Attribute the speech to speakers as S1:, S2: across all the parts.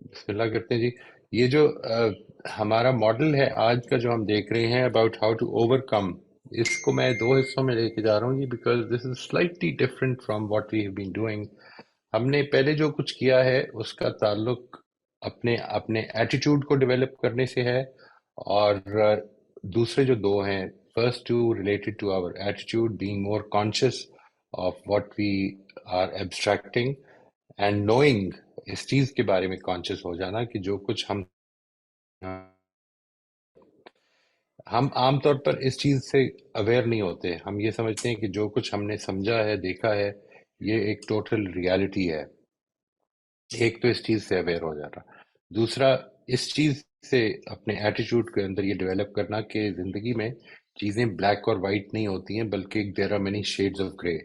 S1: بسم اللہ کرتے ہیں جی. یہ جو ہمارا ماڈل ہے آج کا جو ہم دیکھ رہے ہیں اباؤٹ ہاؤ ٹو اوور کم، اس کو میں دو حصوں میں لے کے جا رہا ہوں جی، because this is slightly different from what we have been doing. ہم نے پہلے جو کچھ کیا ہے اس کا تعلق اپنے اپنے ایٹیٹیوڈ کو ڈیولپ کرنے سے ہے، اور دوسرے جو دو ہیں، first two related to our attitude being more conscious of what we are abstracting, and knowing, اس چیز کے بارے میں کانشیس ہو جانا کہ جو کچھ ہم عام طور پر اس چیز سے اویئر نہیں ہوتے. ہم یہ سمجھتے ہیں کہ جو کچھ ہم نے سمجھا ہے، دیکھا ہے، یہ ایک ٹوٹل ریالٹی ہے. ایک تو اس چیز سے اویئر ہو جانا، دوسرا اس چیز سے اپنے ایٹیٹیوڈ کے اندر یہ ڈیولپ کرنا کہ زندگی میں چیزیں بلیک اور وائٹ نہیں ہوتی ہیں، بلکہ there are many shades of grey.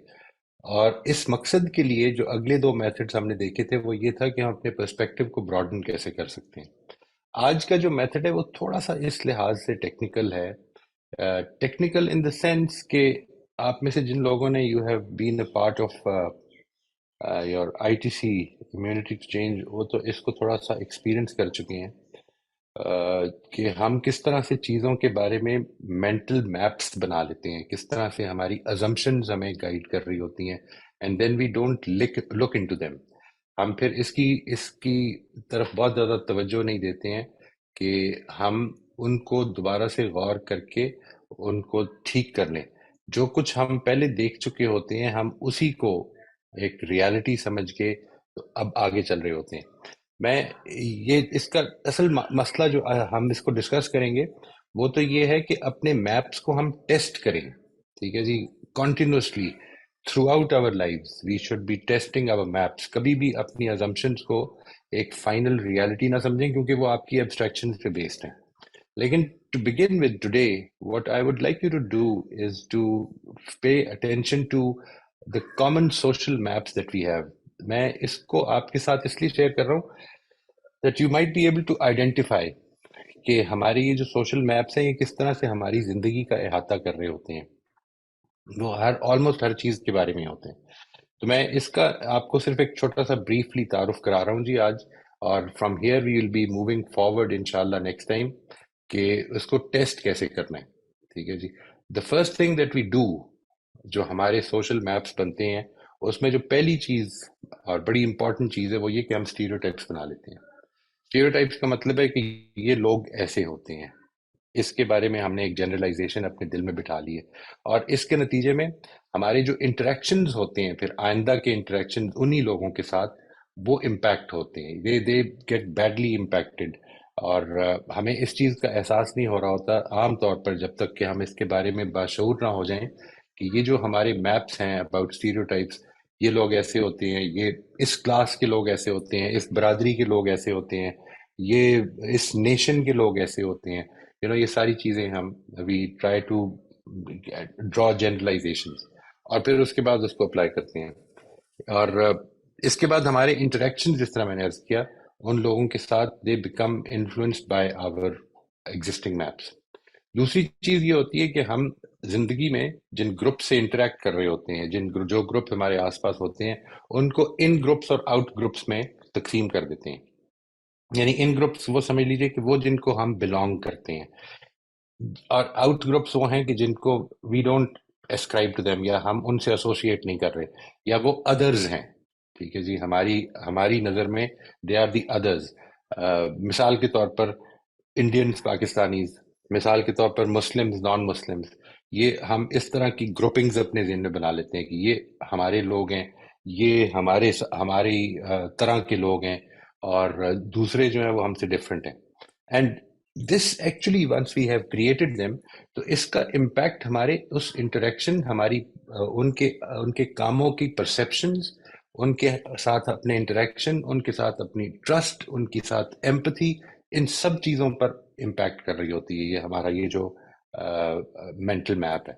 S1: اور اس مقصد کے لیے جو اگلے دو میتھڈز ہم نے دیکھے تھے وہ یہ تھا کہ ہم اپنے پرسپیکٹیو کو براڈن کیسے کر سکتے ہیں. آج کا جو میتھڈ ہے وہ تھوڑا سا اس لحاظ سے ٹیکنیکل ہے. ٹیکنیکل ان دا سینس کہ آپ میں سے جن لوگوں نے you have been a part of your I T C community to change, وہ تو اس کو تھوڑا سا ایکسپیرئنس کر چکے ہیں کہ ہم کس طرح سے چیزوں کے بارے میں مینٹل میپس بنا لیتے ہیں، کس طرح سے ہماری ازمپشنز ہمیں گائیڈ کر رہی ہوتی ہیں، and then we don't look into them. ہم پھر اس کی طرف بہت زیادہ توجہ نہیں دیتے ہیں کہ ہم ان کو دوبارہ سے غور کر کے ان کو ٹھیک کر لیں. جو کچھ ہم پہلے دیکھ چکے ہوتے ہیں ہم اسی کو ایک ریالٹی سمجھ کے اب آگے چل رہے ہوتے ہیں. میں یہ اس کا اصل مسئلہ جو ہم اس کو ڈسکس کریں گے وہ تو یہ ہے کہ اپنے میپس کو ہم ٹیسٹ کریں. ٹھیک ہے جی، continuously throughout our lives we should be testing our maps. کبھی بھی اپنی ازمپشنس کو ایک فائنل ریالٹی نہ سمجھیں کیونکہ وہ آپ کی ایبسٹریکشنز پہ بیسڈ ہیں. لیکن to begin with today what I would like you to do is to pay attention to the common social maps that we have. میں اس کو آپ کے ساتھ اس لیے شیئر کر رہا ہوں that you might be able to identify کہ ہمارے یہ جو سوشل میپس ہیں یہ کس طرح سے ہماری زندگی کا احاطہ کر رہے ہوتے ہیں. وہ آلموسٹ ہر چیز کے بارے میں ہوتے ہیں. تو میں اس کا آپ کو صرف ایک چھوٹا سا بریفلی تعارف کرا رہا ہوں جی آج، اور from here we will be moving forward انشاءاللہ نیکسٹ ٹائم کہ اس کو ٹیسٹ کیسے کرنا ہے. ٹھیک ہے جی. The first thing that we do, جو ہمارے سوشل میپس بنتے ہیں اس میں جو پہلی چیز اور بڑی امپورٹنٹ چیز ہے وہ یہ کہ ہم اسٹیریوٹائپس بنا لیتے ہیں. اسٹیریوٹائپس کا مطلب ہے کہ یہ لوگ ایسے ہوتے ہیں، اس کے بارے میں ہم نے ایک جنرلائزیشن اپنے دل میں بٹھا لی ہے، اور اس کے نتیجے میں ہمارے جو انٹریکشنز ہوتے ہیں پھر آئندہ کے انٹریکشنز انہی لوگوں کے ساتھ وہ امپیکٹ ہوتے ہیں، دے گیٹ بیڈلی امپیکٹڈ. اور ہمیں اس چیز کا احساس نہیں ہو رہا ہوتا عام طور پر جب تک کہ ہم اس کے بارے میں باشعور نہ ہو جائیں کہ یہ جو ہمارے میپس ہیں اباؤٹ اسٹیریوٹائپس، یہ لوگ ایسے ہوتے ہیں، یہ اس کلاس کے لوگ ایسے ہوتے ہیں، اس برادری کے لوگ ایسے ہوتے ہیں، یہ اس نیشن کے لوگ ایسے ہوتے ہیں. یہ ساری چیزیں ہم we try to draw generalization, اور پھر اس کے بعد اس کو اپلائی کرتے ہیں. اور اس کے بعد ہمارے انٹریکشن جس طرح میں نے عرض کیا ان لوگوں کے ساتھ they become influenced by our existing maps. دوسری چیز یہ ہوتی ہے کہ ہم زندگی میں جن گروپ سے انٹریکٹ کر رہے ہوتے ہیں، جو گروپ ہمارے آس پاس ہوتے ہیں، ان کو ان گروپس اور آؤٹ گروپس میں تقسیم کر دیتے ہیں. یعنی ان گروپس وہ سمجھ لیجئے کہ وہ جن کو ہم بلونگ کرتے ہیں، اور آؤٹ گروپس وہ ہیں کہ جن کو we don't ascribe to them, یا ہم ان سے ایسوسیٹ نہیں کر رہے، یا وہ ادرز ہیں. ٹھیک ہے جی، ہماری نظر میں دے آر دی ادرز. مثال کے طور پر انڈینز، پاکستانیز، مثال کے طور پر مسلمز، نان مسلمز، یہ ہم اس طرح کی گروپنگز اپنے ذہن میں بنا لیتے ہیں کہ یہ ہمارے لوگ ہیں، یہ ہماری طرح کے لوگ ہیں، اور دوسرے جو ہیں وہ ہم سے ڈفرینٹ ہیں. And this actually once we have created them, تو اس کا امپیکٹ ہمارے اس انٹریکشن، ہماری ان کے کاموں کی پرسیپشنز، ان کے ساتھ اپنے انٹریکشن، ان کے ساتھ اپنی ٹرسٹ، ان کے ساتھ ایمپتھی، ان سب چیزوں پر امپیکٹ کر رہی ہوتی ہے یہ ہمارا یہ جو مینٹل میپ ہے.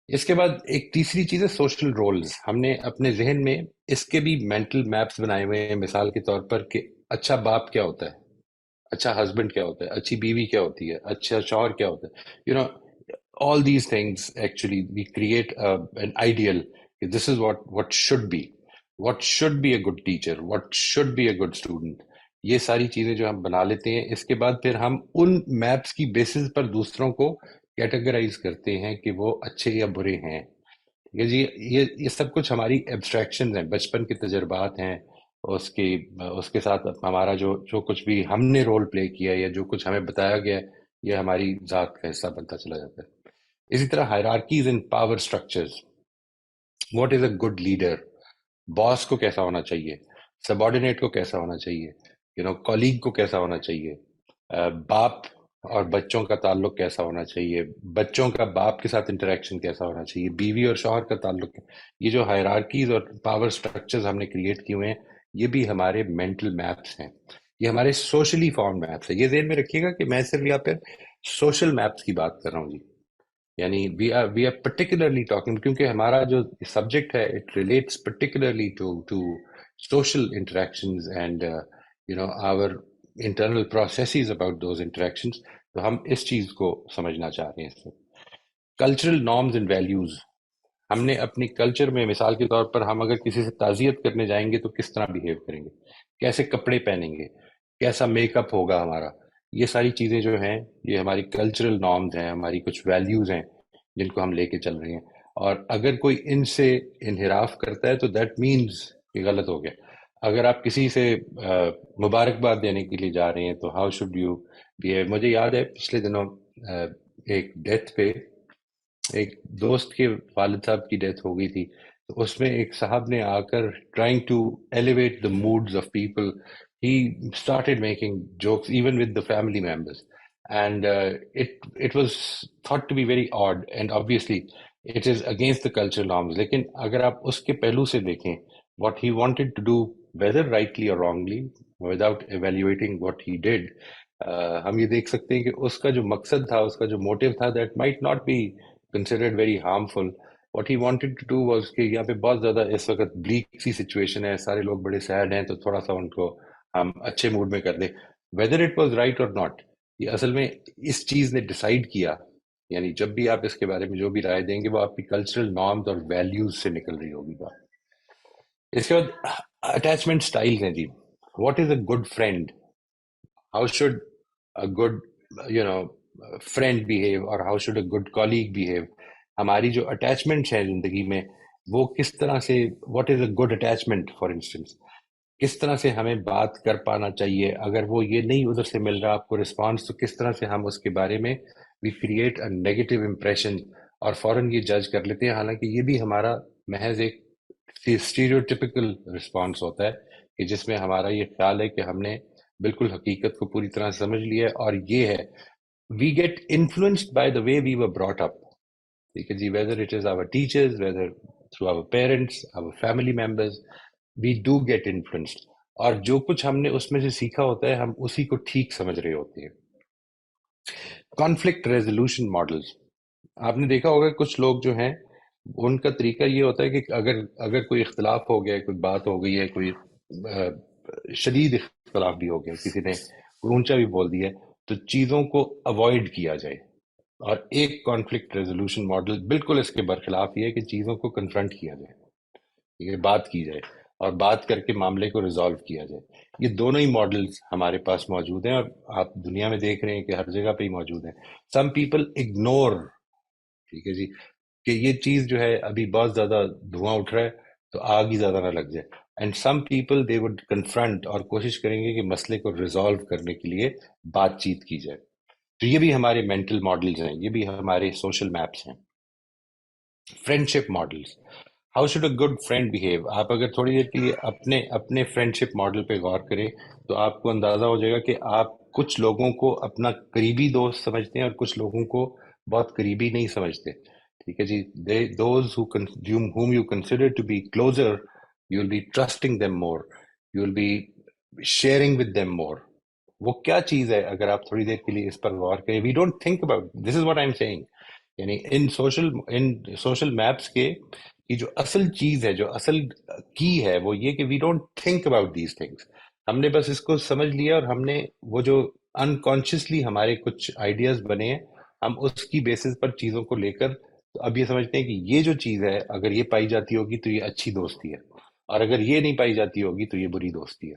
S1: اس کے بعد ایک تیسری چیز ہے سوشل رولز. ہم نے اپنے ذہن میں اس کے بھی مینٹل میپس بنائے ہوئے ہیں. مثال کے طور پر کہ اچھا باپ کیا ہوتا ہے، اچھا ہسبینڈ کیا ہوتا ہے، اچھی بیوی کیا ہوتی ہے، اچھا شوہر کیا ہوتا ہے. All these things actually we create an ideal. This is what should be a good teacher, what should be a good student. یہ ساری چیزیں جو ہم بنا لیتے ہیں، اس کے بعد پھر ہم ان میپس کی بیسس پر دوسروں کو کیٹیگرائز کرتے ہیں کہ وہ اچھے یا برے ہیں. یہ جی، یہ سب کچھ ہماری ایبسٹریکشنز ہیں، بچپن کے تجربات ہیں. اس کے اس کے ساتھ ہمارا جو کچھ بھی ہم نے رول پلے کیا یا جو کچھ ہمیں بتایا گیا ہے، یہ ہماری ذات کا حصہ بنتا چلا جاتا ہے. اسی طرح hierarchies in power structures. What is a good leader? Boss کو کیسا ہونا چاہیے، سبارڈینیٹ کو کیسا ہونا چاہیے، کولیگ کو کیسا ہونا چاہیے، باپ اور بچوں کا تعلق کیسا ہونا چاہیے، بچوں کا باپ کے ساتھ انٹریکشن کیسا ہونا چاہیے، بیوی اور شوہر کا تعلق. یہ جو ہائرارکیز اور پاور سٹرکچرز ہم نے کریٹ کیے ہوئے ہیں، یہ بھی ہمارے مینٹل میپس ہیں. یہ ہمارے سوشلی فارم میپس ہیں. یہ ذہن میں رکھیے گا کہ میں صرف یہاں پہ سوشل میپس کی بات کر رہا ہوں جی. یعنی وی آر پرٹیکولرلی ٹاکنگ، کیونکہ ہمارا جو سبجیکٹ ہے it relates particularly to social interactions and our internal processes about those interactions. تو ہم اس چیز کو سمجھنا چاہ رہے ہیں اس سے. Cultural norms and values. ہم نے اپنی کلچر میں، مثال کے طور پر ہم اگر کسی سے تعزیت کرنے جائیں گے تو کس طرح بیہیو کریں گے، کیسے کپڑے پہنیں گے، کیسا میک اپ ہوگا ہمارا. یہ ساری چیزیں جو ہیں یہ ہماری کلچرل نارمز ہیں، ہماری کچھ ویلیوز ہیں جن کو ہم لے کے چل رہے ہیں. اور اگر کوئی ان سے انحراف کرتا ہے تو دیٹ مینز کہ غلط ہو گیا. اگر آپ کسی سے مبارکباد دینے کے لیے جا رہے ہیں تو ہاؤ شوڈ یو بہیو. مجھے یاد ہے پچھلے دنوں ایک ڈیتھ پہ ایک دوست کے والد صاحب کی ڈیتھ ہو گئی تھی. تو اس میں ایک صاحب نے آ کر trying to elevate the moods of people, he started making jokes even with the family members. And it was thought to be very odd and obviously it is against the cultural norms. لیکن اگر آپ اس کے پہلو سے دیکھیں what he wanted to do whether rightly or wrongly without evaluating what he did, ہم یہ دیکھ سکتے ہیں کہ اس کا جو مقصد تھا، اس کا جو موٹیو تھا that might not be considered very harmful. What he wanted to do was کہ یہاں پہ بہت زیادہ اس وقت بلیک سی سچویشن ہے، سارے لوگ بڑے سیڈ ہیں، تو تھوڑا سا ان کو ہم اچھے موڈ میں کر دیں. whether it was right or not، یہ اصل میں اس چیز نے ڈیسائیڈ کیا. یعنی جب بھی آپ اس کے بارے میں جو بھی رائے دیں گے وہ آپ کی کلچرل نارمز اور ویلیوز سے نکل رہی ہوگی بات. اس کے بعد اٹیچمنٹ سٹائل ہیں جی. What is a good friend? How should a good friend behave اور how should a good colleague behave? ہماری جو اٹیچمنٹس ہیں زندگی میں وہ کس طرح سے، what is a good attachment for instance, کس طرح سے ہمیں بات کر پانا چاہیے. اگر وہ یہ نہیں ادھر سے مل رہا آپ کو رسپانس، تو کس طرح سے ہم اس کے بارے میں we create a negative impression اور فوراً یہ جج کر لیتے ہیں. حالانکہ یہ بھی ہمارا محض ایک اسٹیریوٹیپیکل رسپانس ہوتا ہے کہ جس میں ہمارا یہ خیال ہے کہ ہم نے بالکل حقیقت کو پوری طرح سمجھ لیا ہے. اور یہ ہے we get influenced by the way we were brought up. ٹھیک ہے جی، whether it is our teachers, whether through our parents, our family members, we do get influenced. اور جو کچھ ہم نے اس میں سے سیکھا ہوتا ہے ہم اسی کو ٹھیک سمجھ رہے ہوتے ہیں. Conflict resolution models. آپ نے دیکھا ہوگا کچھ لوگ جو ہیں ان کا طریقہ یہ ہوتا ہے کہ اگر کوئی اختلاف ہو گیا ہے، کوئی بات ہو گئی ہے، کوئی شدید اختلاف بھی ہو گیا، کسی نے کوئی اونچا بھی بول دیا ہے، تو چیزوں کو اوائڈ کیا جائے. اور ایک کانفلکٹ ریزولوشن ماڈل بالکل اس کے برخلاف یہ ہے کہ چیزوں کو کنفرنٹ کیا جائے، ٹھیک ہے، بات کی جائے اور بات کر کے معاملے کو ریزالو کیا جائے. یہ دونوں ہی ماڈلز ہمارے پاس موجود ہیں اور آپ دنیا میں دیکھ رہے ہیں کہ ہر جگہ پہ ہی موجود ہیں. سم پیپل اگنور، ٹھیک ہے جی، کہ یہ چیز جو ہے ابھی بہت زیادہ دھواں اٹھ رہا ہے تو آگ ہی زیادہ نہ لگ جائے. And some people they would confront اور کوشش کریں گے کہ مسئلے کو ریزالو کرنے کے لیے بات چیت کی جائے. تو یہ بھی ہمارے مینٹل ماڈلز ہیں، یہ بھی ہمارے سوشل میپس ہیں. Friendship models. How should a good friend behave? آپ اگر تھوڑی دیر کے لیے اپنے فرینڈشپ ماڈل پہ غور کریں تو آپ کو اندازہ ہو جائے گا کہ آپ کچھ لوگوں کو اپنا قریبی دوست سمجھتے ہیں اور کچھ لوگوں کو بہت قریبی نہیں سمجھتے. ٹھیک ہے جی، those whom you consider to be closer, you will be trusting them more, you will be sharing with them more. وہ کیا چیز ہے اگر آپ تھوڑی دیر کے لیے اس پر غور کریں. We don't think about this is what I am saying. یعنی ان سوشل میپس کے کی جو اصل چیز ہے، جو اصل کی ہے، وہ یہ کہ we don't think about these things. ہم نے بس اس کو سمجھ لیا اور ہم نے وہ جو انکانشیسلی ہمارے کچھ آئیڈیاز بنے ہیں، ہم اس کی بیسس پر چیزوں کو لے کر اب یہ سمجھتے ہیں کہ یہ جو چیز ہے اگر یہ پائی جاتی ہوگی تو یہ اچھی دوستی ہے، اور اگر یہ نہیں پائی جاتی ہوگی تو یہ بری دوستی ہے.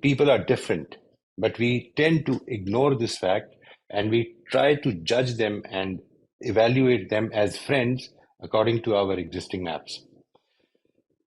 S1: people are different, but we tend to ignore this fact and we try to judge them and evaluate them as friends according to our existing maps.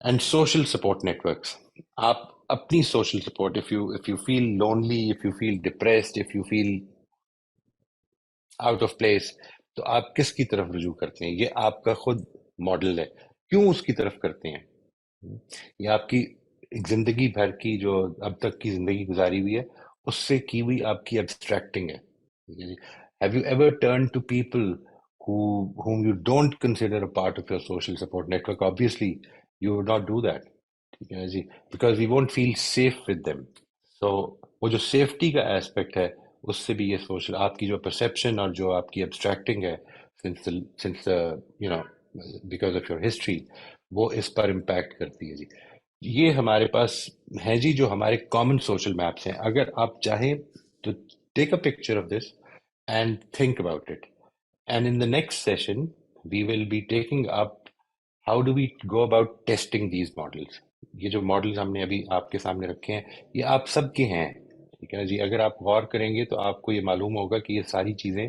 S1: And social support networks. آپ اپنی social support, if you feel lonely, if you feel depressed, if you feel out of place, تو آپ کس کی طرف رجوع کرتے ہیں؟ یہ آپ کا خود ماڈل ہے. کیوں اس کی طرف کرتے ہیں؟ یہ آپ کی زندگی بھر کی جو اب تک کی زندگی گزاری ہوئی ہے اس سے کی ہوئی آپ کی ایبسٹریکٹنگ ہے. Have you ever turned to people whom you don't consider a part of your social support network? Obviously, you would not do that. ٹھیک ہے جی, because we won't feel safe with them. So وہ جو safety کا aspect ہے اس سے بھی یہ social آپ کی جو پرسیپشن اور جو آپ کی ایبسٹریکٹنگ ہے since you know because of your history, وہ اس پر امپیکٹ کرتی ہے جی. یہ ہمارے پاس ہیں جی جو ہمارے کامن سوشل میپس ہیں. اگر آپ چاہیں تو take a picture of this and think about it. And in the next session we will be taking up how do we go about testing these models. یہ جو ماڈلز ہم نے ابھی آپ کے سامنے رکھے ہیں یہ آپ سب کے ہیں, ٹھیک ہے نا جی. اگر آپ غور کریں گے تو آپ کو یہ معلوم ہوگا کہ یہ ساری چیزیں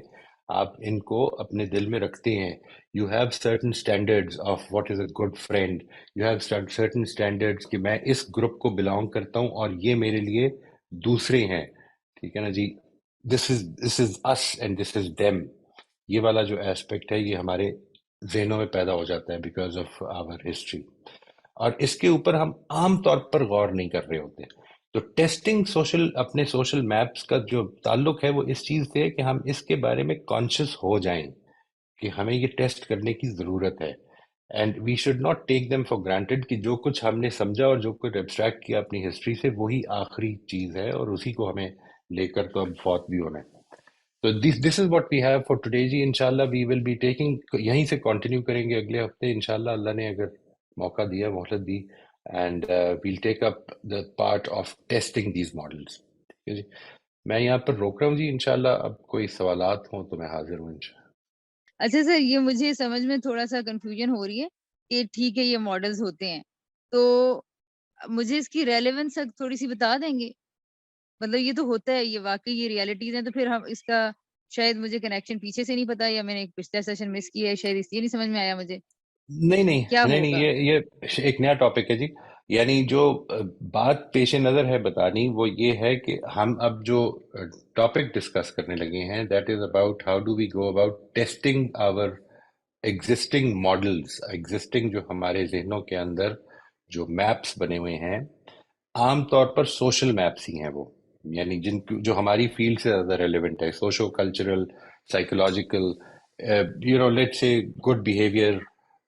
S1: آپ ان کو اپنے دل میں رکھتے ہیں. You have certain standards of what is a good friend, you have certain standards کہ میں اس گروپ کو بلانگ کرتا ہوں اور یہ میرے لیے دوسرے ہیں, ٹھیک ہے نا جی. دس از us and this is them. یہ والا جو ایسپیکٹ ہے یہ ہمارے ذہنوں میں پیدا ہو جاتا ہے بیکاز آف آور ہسٹری, اور اس کے اوپر ہم عام طور پر غور نہیں کر رہے ہوتے. تو ٹیسٹنگ اپنے سوشل میپس کا جو تعلق ہے وہ اس چیز سے ہے کہ ہم اس کے بارے میں کانشیس ہو جائیں کہ ہمیں یہ ٹیسٹ کرنے کی ضرورت ہے. And we should not take them for granted کہ جو کچھ ہم نے سمجھا اور جو کچھ ایبسٹریکٹ کیا اپنی ہسٹری سے وہی آخری چیز ہے اور اسی کو ہمیں لے کر تو اب فوت بھی ہونا ہے. تو this is what we have for today جی. انشاءاللہ وی ول بی ٹیکنگ, یہیں سے کنٹینیو کریں گے اگلے ہفتے انشاءاللہ, اللہ نے اگر موقع دیا, مہلت دی, and we'll take up the part of testing these models. ٹھیک ہے جی, میں یہاں پر روک رہا ہوں جی. انشاءاللہ اب کوئی سوالات ہوں تو میں حاضر ہوں انشاءاللہ.
S2: اچھا سر, یہ مجھے سمجھ میں تھوڑا سا کنفیوژن ہو رہی ہے کہ ٹھیک ہے یہ ماڈلز ہوتے ہیں, تو مجھے اس کی ریلیونس تھوڑی سی بتا دیں گے؟ مطلب یہ تو ہوتا ہے, یہ واقعی یہ ریالٹیز ہیں, تو پھر ہم اس کا شاید مجھے کنیکشن پیچھے سے نہیں پتا, یا میں نے ایک پچھلا سیشن مس کیا ہے, شاید اس لیے نہیں سمجھ میں آیا مجھے
S1: نہیں نہیں
S2: کیا
S1: نہیں نہیں,
S2: ہوگا.
S1: یہ ایک نیا ٹاپک ہے جی. یعنی جو بات پیش نظر ہے بتانی وہ یہ ہے کہ ہم اب جو ٹاپک ڈسکس کرنے لگے ہیں that is about how do we go about testing our existing models. Existing جو ہمارے ذہنوں کے اندر جو میپس بنے ہوئے ہیں عام طور پر سوشل میپس ہی ہیں وہ, یعنی جو ہماری فیلڈ سے زیادہ ریلیونٹ ہے, سوشو کلچرل, سائیکولوجیکل, لیٹ سے گڈ بیہیویئر,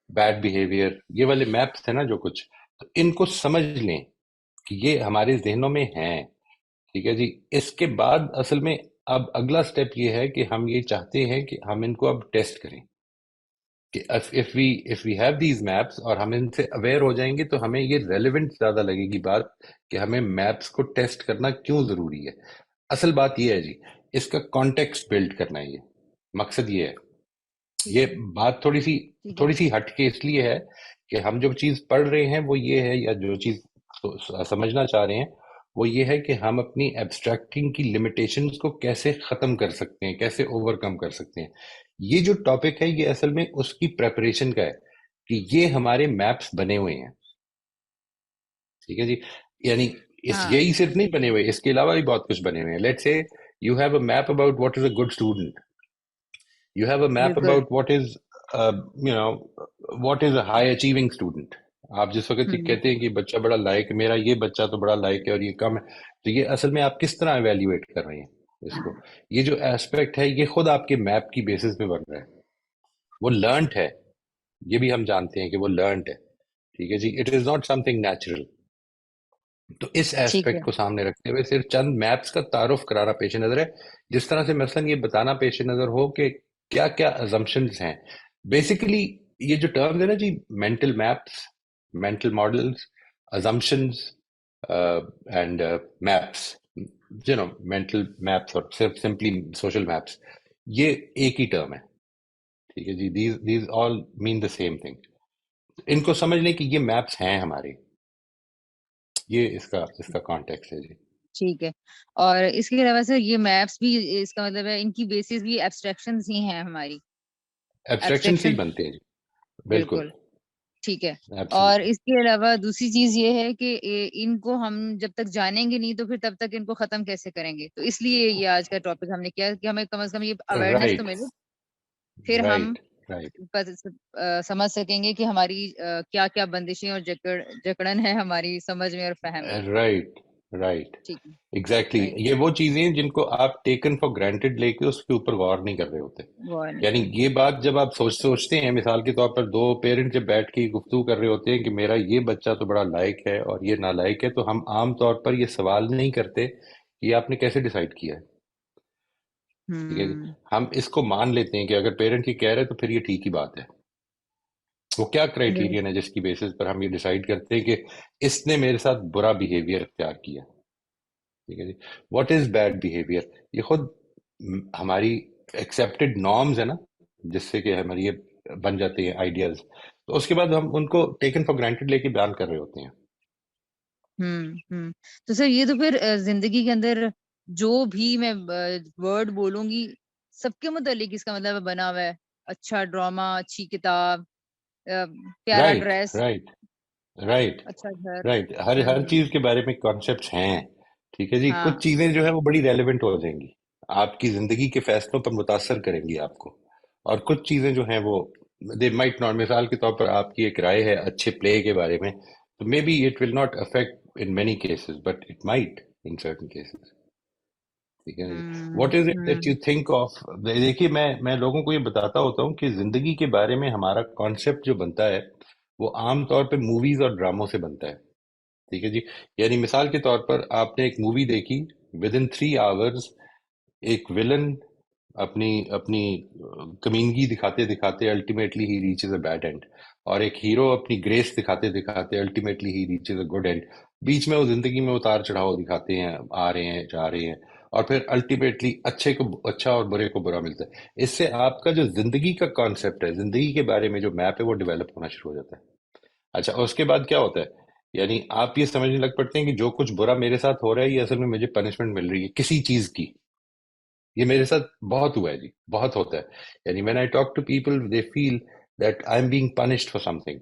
S1: بیڈ بیہیویئر, یہ والے میپس ہیں نا جو کچھ, تو ان کو سمجھ لیں کہ یہ ہمارے ذہنوں میں ہیں. ٹھیک ہے جی. اس کے بعد اصل میں اب اگلا سٹیپ یہ ہے کہ ہم یہ چاہتے ہیں کہ ہم ان کو اب ٹیسٹ کریں کہ if we have these maps اور ہم ان سے اویئر ہو جائیں گے تو ہمیں یہ ریلیونٹ زیادہ لگے گی بات کہ ہمیں میپس کو ٹیسٹ کرنا کیوں ضروری ہے. اصل بات یہ ہے جی, اس کا کانٹیکسٹ بلڈ کرنا ہے, یہ مقصد یہ ہے. یہ بات تھوڑی سی ہٹ کے اس لیے ہے کہ ہم جو چیز پڑھ رہے ہیں وہ یہ ہے, یا جو چیز سمجھنا چاہ رہے ہیں وہ یہ ہے کہ ہم اپنی ایبسٹریکٹنگ کی لمیٹیشنز کو کیسے ختم کر سکتے ہیں, کیسے اوور کم کر سکتے ہیں. یہ جو ٹاپک ہے یہ اصل میں اس کی پریپریشن کا ہے کہ یہ ہمارے میپس بنے ہوئے ہیں. ٹھیک ہے جی. یعنی یہی صرف نہیں بنے ہوئے, اس کے علاوہ بھی بہت کچھ بنے ہوئے ہیں. Let's say you have a map about what is a good student, you have a map about what is what is a high achieving student. آپ جس وقت یہ کہتے ہیں کہ بچہ بڑا لائق, میرا یہ بچہ تو بڑا لائق ہے اور یہ کم ہے, تو یہ اصل میں آپ کس طرح ایویلیویٹ کر رہے ہیں اس کو. یہ جو ایسپیکٹ ہے یہ خود آپ کے میپ کی بیسس پہ بن رہا ہے, وہ لرنڈ ہے, یہ بھی ہم جانتے ہیں کہ وہ لرنڈ ہے. ٹھیک ہے جی. It is not something natural. تو اس ایسپیکٹ کو سامنے رکھتے ہوئے صرف چند میپس کا تعارف کرانا پیش نظر ہے, جس طرح سے مثلاً یہ بتانا پیش نظر ہو کہ کیا کیا ازمپشنز ہیں. بیسیکلی یہ جو ٹرمز ہے نا جی, mental maps, mental models, assumptions and maps, mental maps اور صرف سمپلی سوشل میپس, یہ ایک ہی ٹرم ہے. ٹھیک ہے جی. These all mean the same thing. ان کو سمجھ لیں کہ یہ میپس ہیں ہمارے, یہ اس کا کانٹیکس ہے جی.
S2: ٹھیک ہے. اور اس کے علاوہ سر یہ میپس بھی, اس کا مطلب ہے ان کی بیسس بھی ایبسٹریکشنز ہی ہیں ہماری,
S1: ایبسٹریکشن سے ہی بنتے ہیں جی. بالکل.
S2: ٹھیک ہے. اور
S1: Absolutely.
S2: اس کے علاوہ دوسری چیز یہ ہے کہ ان کو ہم جب تک جانیں گے نہیں تو پھر تب تک ان کو ختم کیسے کریں گے. تو اس لیے یہ آج کا ٹاپک ہم نے کیا کہ ہمیں کم از کم یہ اویئرنیس تو
S1: Right,
S2: ملے, پھر ہم
S1: right, right,
S2: سمجھ سکیں گے کہ ہماری کیا کیا بندشیں اور جکڑن ہے ہماری سمجھ میں اور فہم میں.
S1: right, right.
S2: ٹھیک ہے.
S1: Exactly
S2: right.
S1: یہ وہ چیزیں ہیں جن کو آپ ٹیکن فار گرانٹیڈ لے کے اس کے اوپر غور نہیں کر رہے ہوتے.
S2: غور نہیں
S1: یعنی
S2: کریں.
S1: یہ بات جب آپ سوچتے ہیں, مثال کے طور پر دو پیرنٹ جب بیٹھ کے گفتگو کر رہے ہوتے ہیں کہ میرا یہ بچہ تو بڑا لائق ہے اور یہ نالائق ہے, تو ہم عام طور پر یہ سوال نہیں کرتے کہ یہ آپ نے کیسے ڈیسائیڈ کیا ہے. ٹھیک ہے جی, ہم اس کو مان لیتے ہیں کہ اگر پیرنٹ یہ کہہ رہے تو پھر یہ ٹھیک ہی بات ہے. وہ کیا کرائیٹیرین ہے جس کی بیسس پر ہم یہ ڈیسائیڈ کرتے ہیں کہ اس نے میرے ساتھ برا بیہیویئر اختیار کیا. ٹھیک ہے جی, واٹ از بیڈ بیہیویئر, یہ خود ہماری ایکسیپٹیڈ نارمز ہے نا, جس سے کہ ہماری یہ بن جاتے ہیں آئیڈیاز, تو اس کے بعد ہم ان کو ٹیکن فار گرانٹیڈ لے کے بیان کر رہے ہوتے ہیں.
S2: تو سر یہ تو پھر زندگی کے اندر جو بھی میں ورڈ بولوں گی سب کے متعلق اس کا مطلب بنا ہوا ہے. اچھا ڈرامہ, اچھی کتاب, پیارا
S1: رائٹ
S2: ڈریس,
S1: رائٹ رائٹ
S2: اچھا گھر.
S1: رائٹ, ہر چیز کے بارے میں کانسیپٹس ہیں. ٹھیک ہے جی,
S2: ہاں.
S1: کچھ چیزیں جو ہیں وہ بڑی ریلیونٹ ہو جائیں گی, آپ کی زندگی کے فیصلوں پر متاثر کریں گی آپ کو, اور کچھ چیزیں جو ہیں وہ دے مائٹ ناٹ. مثال کے طور پر آپ کی ایک رائے ہے اچھے پلے کے بارے میں, تو maybe it will not affect in many cases but it might in certain cases. ٹھیک ہے جی, what is it that you think of. دیکھیے میں لوگوں کو یہ بتاتا ہوتا ہوں کہ زندگی کے بارے میں ہمارا کانسیپٹ جو بنتا ہے وہ عام طور پہ موویز اور ڈراموں سے بنتا ہے. ٹھیک ہے جی, یعنی مثال کے طور پر آپ نے ایک مووی دیکھی, ود ان 3 hours ایک ولن اپنی کمینگی دکھاتے دکھاتے ultimately he reaches a bad end, اور ایک ہیرو اپنی گریس دکھاتے دکھاتے ultimately he reaches a good end. بیچ میں وہ زندگی میں اتار چڑھاؤ دکھاتے ہیں, آ رہے ہیں جا رہے ہیں, اور پھر الٹیمیٹلی اچھے کو اچھا اور برے کو برا ملتا ہے. اس سے آپ کا جو زندگی کا کانسیپٹ ہے, زندگی کے بارے میں جو میپ ہے, وہ ڈیولپ ہونا شروع ہو جاتا ہے. اچھا, اس کے بعد کیا ہوتا ہے, یعنی آپ یہ سمجھنے لگ پڑتے ہیں کہ جو کچھ برا میرے ساتھ ہو رہا ہے یہ اصل میں مجھے پنشمنٹ مل رہی ہے کسی چیز کی. یہ میرے ساتھ بہت ہوا ہے جی, بہت ہوتا ہے. یعنی when I talk to people they feel that I'm being punished for something.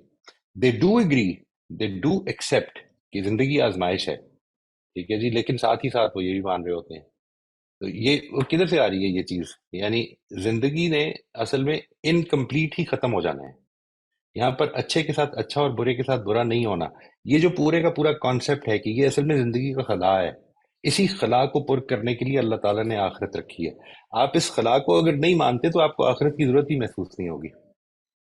S1: They do agree, they do accept کہ زندگی آزمائش ہے. ٹھیک ہے جی, لیکن ساتھ ہی ساتھ وہ یہ بھی مان رہے ہوتے ہیں. تو یہ کدھر سے آ رہی ہے یہ چیز, یعنی زندگی نے اصل میں انکمپلیٹ ہی ختم ہو جانا ہے. یہاں پر اچھے کے ساتھ اچھا اور برے کے ساتھ برا نہیں ہونا, یہ جو پورے کا پورا کانسیپٹ ہے کہ یہ اصل میں زندگی کا خلا ہے. اسی خلا کو پر کرنے کے لیے اللہ تعالیٰ نے آخرت رکھی ہے. آپ اس خلا کو اگر نہیں مانتے تو آپ کو آخرت کی ضرورت ہی محسوس نہیں ہوگی.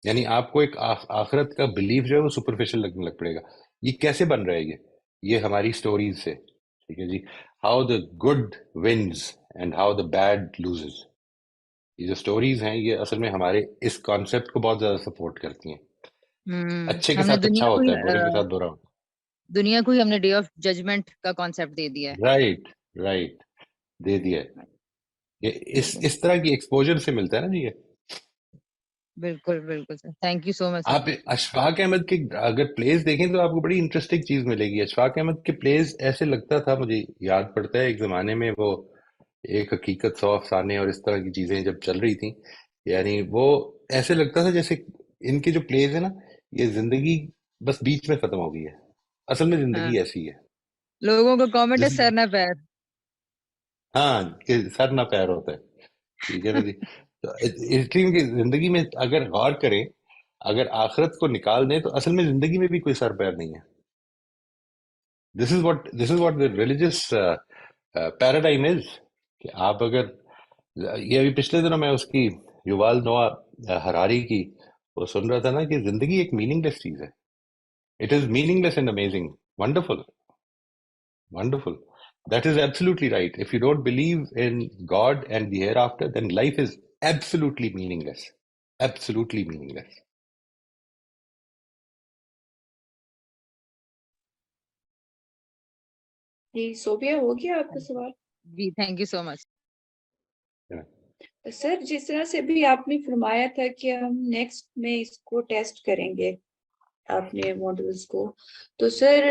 S1: یعنی آپ کو ایک آخرت کا بلیف جو ہے وہ سپرفیشل لگنے لگ پڑے گا. یہ کیسے بن رہا ہے, یہ ہماری سٹوریز سے. ٹھیک ہے جی, how the good wins and how the bad loses. یہ جو سٹوریز ہیں یہ اصل میں ہمارے اس کانسیپٹ کو بہت زیادہ سپورٹ کرتی ہیں. اچھے کے
S2: ہم نے
S1: ساتھ اچھا ہوتا ہے, برے کے ساتھ برا ہوتا
S2: دنیا کو ہی ہم نے ڈے آف ججمنٹ کا کانسیپٹ دے دیا ہے.
S1: ہے. رائٹ رائٹ, دے دیا ہے. یہ اس طرح کی ایکسپوجر سے ملتا ہے نا جی. یہ
S2: بالکل بالکل سر, تھینک یو سو مچ سر.
S1: آپ اشفاق احمد کے اگر پلیز دیکھیں تو آپ کو بڑی انٹرسٹنگ چیز ملے گی. اشفاق احمد کے پلیز ایسے لگتا تھا, مجھے یاد پڑتا ہے ایک زمانے میں وہ ایک حقیقت 100 افسانے اور اس طرح کی چیزیں جب چل رہی تھیں, یعنی وہ ایسے لگتا تھا جیسے ان کے جو پلیز ہیں نا, یہ زندگی بس بیچ میں ختم ہو گئی ہے. اصل میں زندگی ایسی ہے.
S2: لوگوں کو کامنٹ ہے
S1: This is-
S2: سر نہ پیر.
S1: ہاں, کہ سر نہ پیر ہوتا ہے. ٹھیک ہے نا جی, تو اس لیے کہ زندگی میں اگر غور کریں, اگر آخرت کو نکال دیں تو اصل میں زندگی میں بھی کوئی سر پیر نہیں ہے. This is what the religious paradigm is. کہ آپ اگر یہ ابھی پچھلے دنوں میں اس کی یووال نوآ ہراری کی وہ سن رہا تھا نا, کہ زندگی ایک میننگ لیس چیز ہے. It is meaning less and amazing, wonderful wonderful. That is absolutely right. If you don't believe in God and the hereafter, then life is absolutely meaningless. Absolutely meaningless.
S3: جی صوبیہ, ہو گیا آپ کا سوال؟
S2: جی thank you so much.
S1: Yeah.
S3: Sir جس طرح سے بھی آپ نے فرمایا تھا کہ ہم نیکسٹ میں اس کو ٹیسٹ کریں گے اپنے ماڈلز کو, تو سر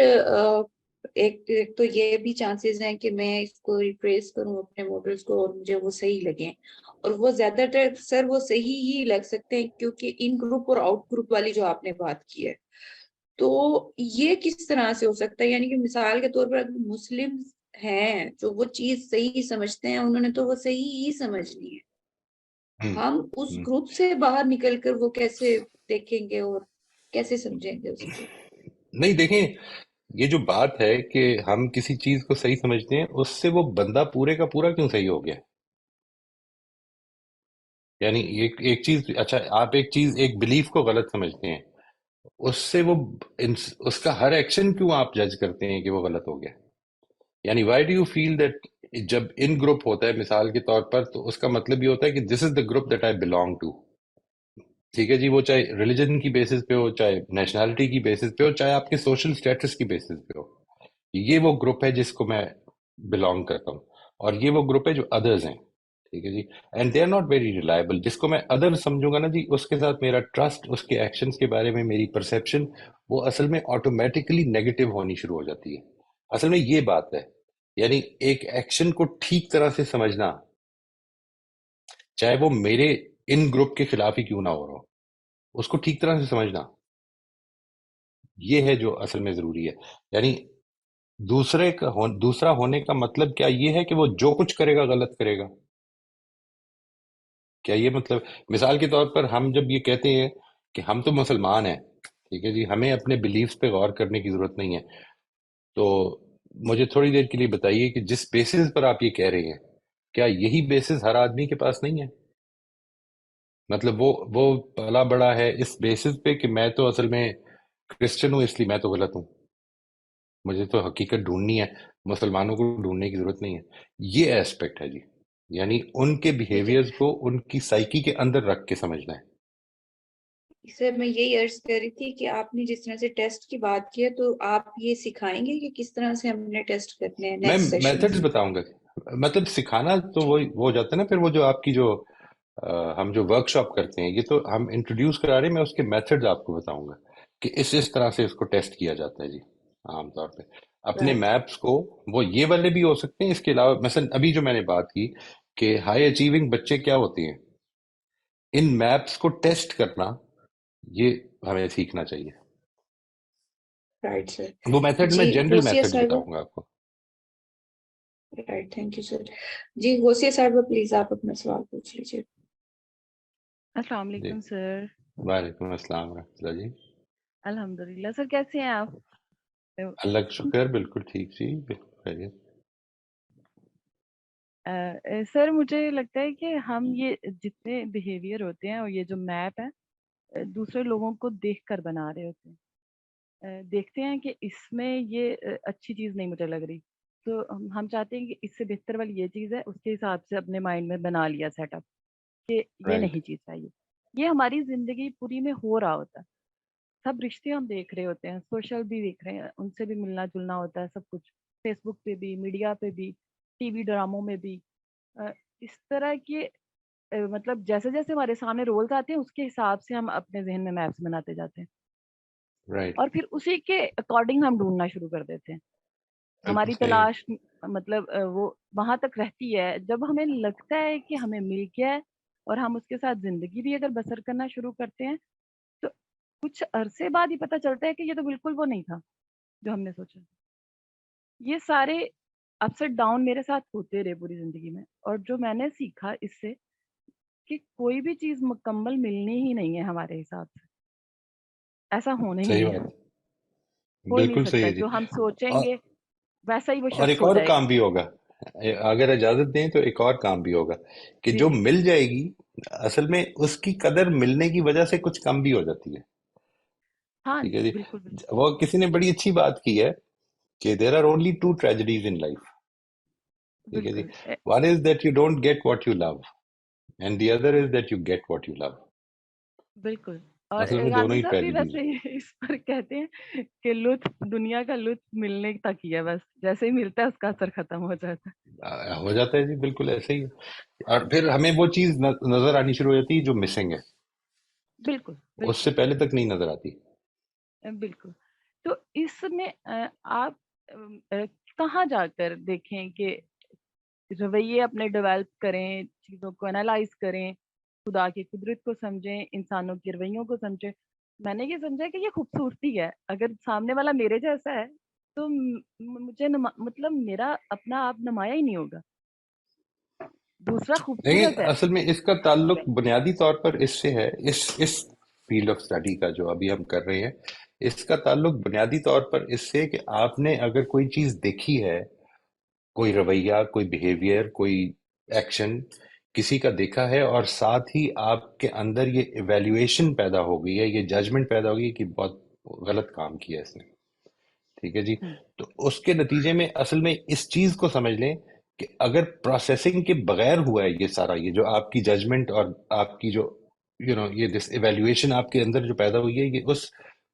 S3: ایک تو یہ بھی چانسز ہیں کہ میں اس کو ریپریس کروں اپنے ماڈلس کو اور مجھے وہ صحیح لگیں، اور وہ زیادہ تر سر وہ صحیح ہی لگ سکتے ہیں، کیونکہ ان گروپ اور آؤٹ گروپ والی جو آپ نے بات کی ہے، تو یہ کس طرح سے ہو سکتا ہے؟ یعنی کہ مثال کے طور پر اگر مسلم ہیں جو وہ چیز صحیح سمجھتے ہیں، انہوں نے تو وہ صحیح ہی سمجھنی ہے،
S1: ہوں
S3: ہم اس
S1: ہوں
S3: گروپ سے باہر نکل کر وہ کیسے دیکھیں گے اور کیسے سمجھیں گے اس کو؟
S1: نہیں دیکھیں، یہ جو بات ہے کہ ہم کسی چیز کو صحیح سمجھتے ہیں، اس سے وہ بندہ پورے کا پورا کیوں صحیح ہو گیا؟ یعنی ایک چیز، اچھا آپ ایک چیز، ایک بلیف کو غلط سمجھتے ہیں، اس سے وہ اس کا ہر ایکشن کیوں آپ جج کرتے ہیں کہ وہ غلط ہو گیا؟ یعنی why do you feel that جب ان گروپ ہوتا ہے مثال کے طور پر، تو اس کا مطلب یہ ہوتا ہے کہ this is the group that I belong to. ٹھیک ہے جی، وہ چاہے ریلیجن کی بیسس پہ ہو، چاہے نیشنلٹی کی بیسس پہ ہو، چاہے آپ کے سوشل سٹیٹس کی بیسس پہ ہو، یہ وہ گروپ ہے جس کو میں بلونگ کرتا ہوں، اور یہ وہ گروپ ہے جو ادرز ہیں. ٹھیک ہے جی، and they are not very reliable. جس کو میں ادر سمجھوں گا نا جی، اس کے ساتھ میرا ٹرسٹ، اس کے ایکشنز کے بارے میں میری پرسیپشن، وہ اصل میں آٹومیٹکلی نیگیٹو ہونی شروع ہو جاتی ہے. اصل میں یہ بات ہے. یعنی ایک ایکشن کو ٹھیک طرح سے سمجھنا، چاہے وہ میرے ان گروپ کے خلاف ہی کیوں نہ ہو رہا ہو، اس کو ٹھیک طرح سے سمجھنا، یہ ہے جو اصل میں ضروری ہے. یعنی دوسرا ہونے کا مطلب کیا یہ ہے کہ وہ جو کچھ کرے گا غلط کرے گا؟ کیا یہ مطلب؟ مثال کے طور پر ہم جب یہ کہتے ہیں کہ ہم تو مسلمان ہیں، ٹھیک ہے جی، ہمیں اپنے بلیفز پہ غور کرنے کی ضرورت نہیں ہے، تو مجھے تھوڑی دیر کے لیے بتائیے کہ جس بیسس پر آپ یہ کہہ رہے ہیں، کیا یہی بیسس ہر آدمی کے پاس نہیں ہے؟ مطلب وہ پلا بڑا ہے اس بیسس پہ کہ میں تو اصل میں کرسچن ہوں، اس لیے میں تو غلط ہوں، مجھے تو حقیقت ڈھونڈنی ہے، مسلمانوں کو ڈھونڈنے کی ضرورت نہیں ہے. یہ ایسپیکٹ ہے جی. یعنی ان کے
S3: ٹھیک ہے
S1: بیہیویئرز کو ان کی سائیکی کے اندر رکھ کے سمجھنا ہے.
S3: سر، میں یہی عرض کر رہی تھی کہ آپ نے جس طرح سے ٹیسٹ کی بات کی ہے، تو آپ یہ سکھائیں گے کہ کس طرح سے ہم نے ٹیسٹ کرنے ہیں
S1: میں
S3: نیکسٹ سیشنز
S1: میتھڈز
S3: میں؟
S1: بتاؤں گا. مطلب سکھانا تو
S3: جی
S1: وہ ہو جاتا ہے نا، پھر وہ جو آپ کی جو ہم جو ورک شاپ کرتے ہیں، یہ تو ہم انٹروڈیوس کرا رہے ہیں، میں اس کے میتھڈز آپ کو بتاؤں گا کہ اس طرح سے اس کو ٹیسٹ کیا جاتا ہے جی. عام طور پہ اپنے
S3: رائٹ.
S1: میپس کو، وہ یہ والے بھی ہو سکتے ہیں، اس کے علاوہ مثلا ابھی جو میں نے بات کی کہ ہائی اچیونگ بچے کیا ہوتے ہیں، ان میپس کو ٹیسٹ کرنا، یہ ہمیں سیکھنا چاہیے.
S3: Right sir.
S1: وہ میتھڈ میں
S3: جی
S1: جنرل
S3: غوثیہ
S1: میتھڈز
S3: صاحبہ.
S1: بتاؤں گا آپ کو.
S3: Right, thank you sir. جی غوثیہ صاحبہ پلیز آپ اپنا سوال پوچھ لیجیے.
S2: السلام
S1: جی،
S2: علیکم سر.
S1: وعلیکم السلام ورحمۃ اللہ جی.
S2: الحمد للہ سر، کیسے ہیں آپ؟
S1: اللہ کا شکر، بالکل ٹھیک جی، بالکل خیریت.
S2: سر مجھے لگتا ہے کہ ہم یہ جتنے بیہیویئر ہوتے ہیں اور یہ جو میپ ہے، دوسرے لوگوں کو دیکھ کر بنا رہے ہوتے ہیں. دیکھتے ہیں کہ اس میں یہ اچھی چیز نہیں مجھے لگ رہی، تو ہم چاہتے ہیں کہ اس سے بہتر والی یہ چیز ہے، اس کے حساب سے اپنے مائنڈ میں بنا لیا سیٹ اپ کہ یہ
S1: رائٹ.
S2: نہیں چیز چاہیے. یہ ہماری زندگی پوری میں ہو رہا ہوتا ہے. سب رشتے ہم دیکھ رہے ہوتے ہیں، سوشل بھی دیکھ رہے ہیں، ان سے بھی ملنا جلنا ہوتا ہے، سب کچھ فیس بک پہ بھی، میڈیا پہ بھی، ٹی وی ڈراموں میں بھی. اس طرح کے مطلب جیسے جیسے ہمارے سامنے رولز آتے ہیں، اس کے حساب سے ہم اپنے ذہن میں میپس بناتے جاتے ہیں،
S1: رائٹ.
S2: اور پھر اسی کے اکارڈنگ ہم ڈھونڈنا شروع کر دیتے ہیں.
S1: بالکل
S2: ہماری
S1: صحیح.
S2: تلاش مطلب وہ وہاں تک رہتی ہے جب ہمیں لگتا ہے کہ ہمیں مل گیا ہے، اور ہم اس کے ساتھ زندگی بھی اگر بسر کرنا شروع کرتے ہیں، تو کچھ عرصے بعد ہی پتہ چلتا ہے کہ یہ تو بالکل وہ نہیں تھا جو ہم نے سوچا. یہ سارے اپس اینڈ ڈاؤن میرے ساتھ ہوتے رہے پوری زندگی میں، اور جو میں نے سیکھا اس سے کہ کوئی بھی چیز مکمل ملنی ہی نہیں ہے ہمارے حساب سے، ایسا ہونا ہی
S1: صحیح
S2: نہیں ہے،
S1: بات،
S2: ہو ہی نہیں
S1: بالکل صحیح
S2: سکتا.
S1: ہے جی.
S2: جو ہم سوچیں
S1: اور
S2: گے ویسا ہی وہ
S1: اور
S2: شخص
S1: ایک
S2: ہو
S1: اور
S2: جائے گا.
S1: کام بھی ہوگا، اگر اجازت دیں تو ایک اور کام بھی ہوگا کہ
S2: جی
S1: جو
S2: جی
S1: مل جائے گی، اصل میں اس کی قدر ملنے کی وجہ سے کچھ کم بھی ہو جاتی ہے.
S2: ہاں
S1: ٹھیک ہے
S2: جی،
S1: جی.
S2: بالکل بالکل
S1: وہ کسی نے بڑی اچھی بات کی ہے کہ there are only two tragedies in life. ٹھیک ہے جی.
S2: بالکل
S1: one is that you don't get what you love, and the other is that you get what you love.
S2: بالکل. اور
S1: اصل میں دونوں
S2: گاندھی
S1: ہی
S2: صاحب بھی
S1: ٹریجڈیز
S2: ویسے ہی اس پر کہتے ہیں کہ لطف دنیا کا لطف ملنے تک ہی ہے، بس جیسے ہی ملتا ہے اس کا اثر ختم ہو جاتا ہے.
S1: ہو جاتا ہے جی، بالکل ایسے ہی. اور پھر ہمیں وہ چیز نظر آنی شروع ہو جاتی ہے جو مسنگ ہے،
S2: بالکل
S1: اس سے
S2: بالکل
S1: پہلے تک نہیں نظر آتی.
S2: بالکل. تو اس میں آپ
S4: کہاں جا کر دیکھیں کہ رویے اپنے ڈیولپ کریں، چیزوں کو انالائز کریں، خدا کی قدرت کو سمجھیں، انسانوں کے رویوں کو سمجھیں. میں نے یہ سمجھا کہ یہ خوبصورتی ہے. اگر سامنے والا میرے جیسا ہے تو مجھے مطلب میرا اپنا آپ نمایاں ہی نہیں ہوگا. دوسرا
S1: لیکن
S4: خوبصورت ہے.
S1: اصل میں اس کا تعلق بنیادی طور پر اس سے ہے، اس فیلڈ آف اسٹڈی کا جو ابھی ہم کر رہے ہیں، اس کا تعلق بنیادی طور پر اس سے کہ آپ نے اگر کوئی چیز دیکھی ہے، کوئی رویہ، کوئی بیہیویئر، کوئی ایکشن کسی کا دیکھا ہے، اور ساتھ ہی آپ کے اندر یہ ایویلیویشن پیدا ہو گئی ہے، یہ ججمنٹ پیدا ہو گئی ہے کہ بہت غلط کام کیا اس نے، ٹھیک ہے جی.
S4: ہم،
S1: تو اس کے نتیجے میں اصل میں اس چیز کو سمجھ لیں کہ اگر پروسیسنگ کے بغیر ہوا ہے یہ سارا، یہ جو آپ کی ججمنٹ اور آپ کی جو یہ دس ایویلیویشن آپ کے اندر جو پیدا ہوئی ہے، یہ اس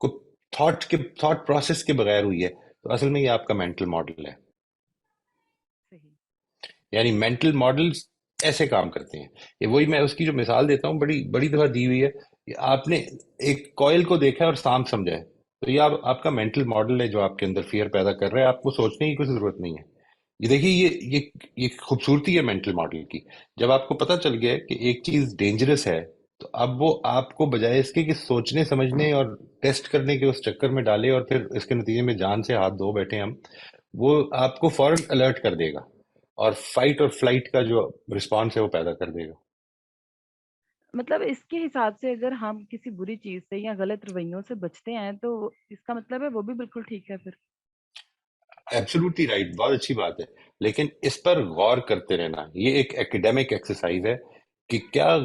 S1: کو تھاٹ پروسیس کے بغیر ہوئی ہے، تو اصل میں یہ آپ کا مینٹل ماڈل ہے.
S4: صحیح.
S1: یعنی مینٹل ماڈلز ایسے کام کرتے ہیں. یہ وہی میں اس کی جو مثال دیتا ہوں، بڑی بڑی دفعہ دی ہوئی ہے کہ آپ نے ایک کوئل کو دیکھا ہے اور سانپ سمجھا ہے، تو یہ آپ کا مینٹل ماڈل ہے جو آپ کے اندر فیئر پیدا کر رہا ہے. آپ کو سوچنے کی کوئی ضرورت نہیں ہے. یہ دیکھیے، یہ خوبصورتی ہے مینٹل ماڈل کی. جب آپ کو پتہ چل گیا کہ ایک چیز ڈینجرس ہے، تو اب وہ آپ کو بجائے اس کے کہ سوچنے سمجھنے اور ٹیسٹ کرنے کے اس چکر میں ڈالے اور پھر اس کے نتیجے میں جان سے ہاتھ دھو بیٹھے ہم، وہ آپ کو فوراً الرٹ کر دے گا اور فائٹ اور فلائٹ کا جو رسپانس ہے وہ پیدا کر دے گا.
S4: مطلب اس کے حساب سے اگر ہم کسی بری چیز سے یا غلط رویوں سے بچتے ہیں تو اس کا مطلب ہے وہ بھی بالکل ٹھیک ہے پھر.
S1: ایبسولوٹلی رائٹ، بہت اچھی بات ہے. لیکن اس پر غور کرتے رہنا، یہ ایک ایکڈیمک ایکسرسائز ہے کہ کیا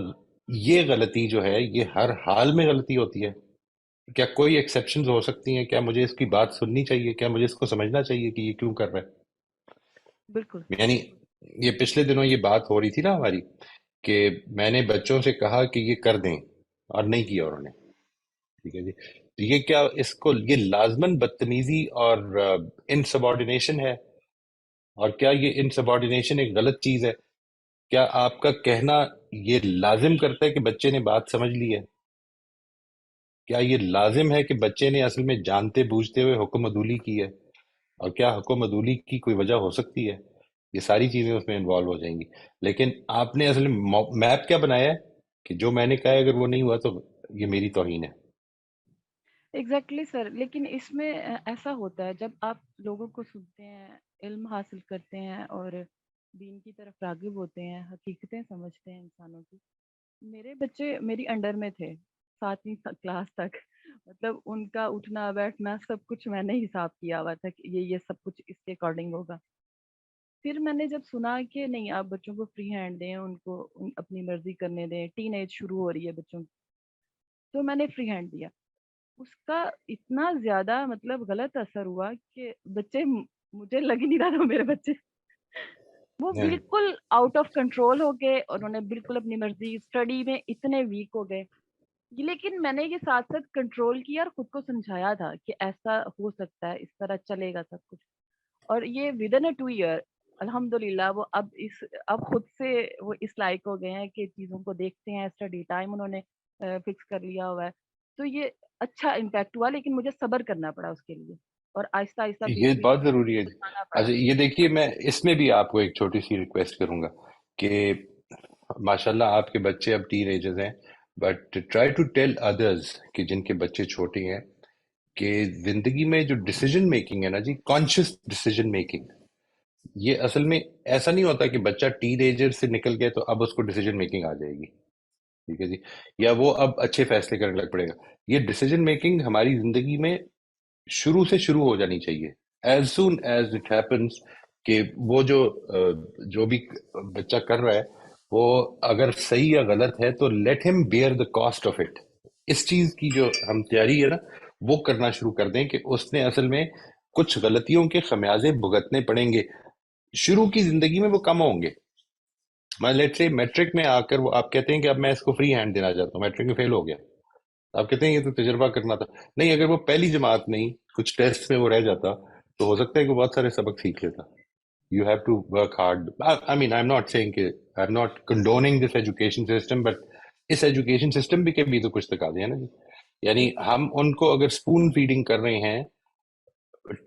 S1: یہ غلطی جو ہے یہ ہر حال میں غلطی ہوتی ہے؟ کیا کوئی ایکسیپشنز ہو سکتی ہیں؟ کیا مجھے اس کی بات سننی چاہیے؟ کیا مجھے اس کو سمجھنا چاہیے کہ یہ کیوں کر رہا
S4: بالکل.
S1: ہے؟ یعنی یہ پچھلے دنوں یہ بات ہو رہی تھی نا ہماری، کہ میں نے بچوں سے کہا کہ یہ کر دیں اور نہیں کیا انہوں نے، ٹھیک ہے جی. تو یہ کیا اس کو یہ لازماً بدتمیزی اور انسبارڈینیشن ہے؟ اور کیا یہ انسبارڈینیشن ایک غلط چیز ہے؟ کیا آپ کا کہنا یہ لازم کرتا ہے کہ بچے نے بات سمجھ لی ہے؟ کیا یہ لازم ہے کہ بچے نے اصل میں جانتے بوجھتے ہوئے حکم عدولی کی ہے؟ اور کیا حکم عدولی کی کوئی وجہ ہو سکتی ہے؟ یہ ساری چیزیں اس میں انوالو ہو جائیں گی. لیکن آپ نے اصل میں میپ کیا بنایا ہے کہ جو میں نے کہا ہے اگر وہ نہیں ہوا تو یہ میری توہین ہے.
S4: ایگزیکٹلی سر. لیکن اس میں ایسا ہوتا ہے جب آپ لوگوں کو سنتے ہیں، علم حاصل کرتے ہیں اور دین کی طرف راغب ہوتے ہیں، حقیقتیں سمجھتے ہیں انسانوں کی. میرے بچے میری انڈر میں تھے 7ویں کلاس تک. مطلب ان کا اٹھنا بیٹھنا سب کچھ میں نے حساب کیا ہوا تھا کہ یہ سب کچھ اس کے اکارڈنگ ہوگا. پھر میں نے جب سنا کہ نہیں، آپ بچوں کو فری ہینڈ دیں، ان کو اپنی مرضی کرنے دیں، ٹین ایج شروع ہو رہی ہے بچوں کی، تو میں نے فری ہینڈ دیا. اس کا اتنا زیادہ مطلب غلط اثر ہوا کہ بچے مجھے لگ ہی نہیں رہا تھا میرے بچے. وہ
S1: نہیں،
S4: بالکل آؤٹ آف کنٹرول ہو گئے، انہوں نے بالکل اپنی مرضی، اسٹڈی میں اتنے ویک ہو گئے. لیکن میں نے یہ ساتھ ساتھ کنٹرول کیا اور خود کو سمجھایا تھا کہ ایسا ہو سکتا ہے، اس طرح چلے گا سب کچھ. اور یہ ود ان 2 ایئر الحمد للہ وہ اب خود سے وہ اس لائق ہو گئے ہیں کہ چیزوں کو دیکھتے ہیں. اسٹڈی ٹائم انہوں نے فکس کر لیا ہوا ہے. تو یہ اچھا امپیکٹ ہوا، لیکن مجھے صبر کرنا پڑا اس کے لیے، اور آہستہ آہستہ
S1: یہ
S4: بیچ بیچ
S1: بہت ضروری ہے.
S4: بتانا پڑا.
S1: اچھا یہ دیکھیے، میں اس میں بھی آپ کو ایک چھوٹی سی ریکویسٹ کروں گا کہ ماشاءاللہ آپ کے بچے اب ٹین ایجرز ہیں، but try to tell others کہ جن کے بچے چھوٹے ہیں کہ زندگی میں جو ڈیسیجن میکنگ ہے نا جی، کانشیس ڈیسیجن میکنگ، یہ اصل میں ایسا نہیں ہوتا کہ بچہ ٹین ایجر سے نکل گیا تو اب اس کو ڈیسیجن میکنگ آ جائے گی، ٹھیک ہے جی، یا وہ اب اچھے فیصلے کرنے لگ پڑے گا. یہ ڈیسیجن میکنگ ہماری زندگی میں شروع سے شروع ہو جانی چاہیے. As soon as it happens کہ وہ جو بھی بچہ کر رہا ہے وہ اگر صحیح یا غلط ہے تو لیٹ ہم bear the cost of it. اس چیز کی جو ہم تیاری ہے نا وہ کرنا شروع کر دیں کہ اس نے اصل میں کچھ غلطیوں کے خمیازے بھگتنے پڑیں گے. شروع کی زندگی میں وہ کم ہوں گے. میں لیٹ سے میٹرک میں آ کر وہ آپ کہتے ہیں کہ اب میں اس کو فری ہینڈ دینا چاہتا ہوں، میٹرک میں فیل ہو گیا، آپ کہتے ہیں یہ تو تجربہ کرنا تھا. نہیں، اگر وہ پہلی جماعت نہیں کچھ ٹیسٹ میں وہ رہ جاتا تو ہو سکتا ہے کہ وہ بہت سارے سبق سیکھ لیتا. You have to work hard. I mean I am not saying کہ I am not condoning this education system, but اس ایجوکیشن سسٹم کے بھی تو کچھ تقاضے ہیں نا جی. یعنی
S4: بالکل.
S1: ہم ان کو اگر اسپون فیڈنگ کر رہے ہیں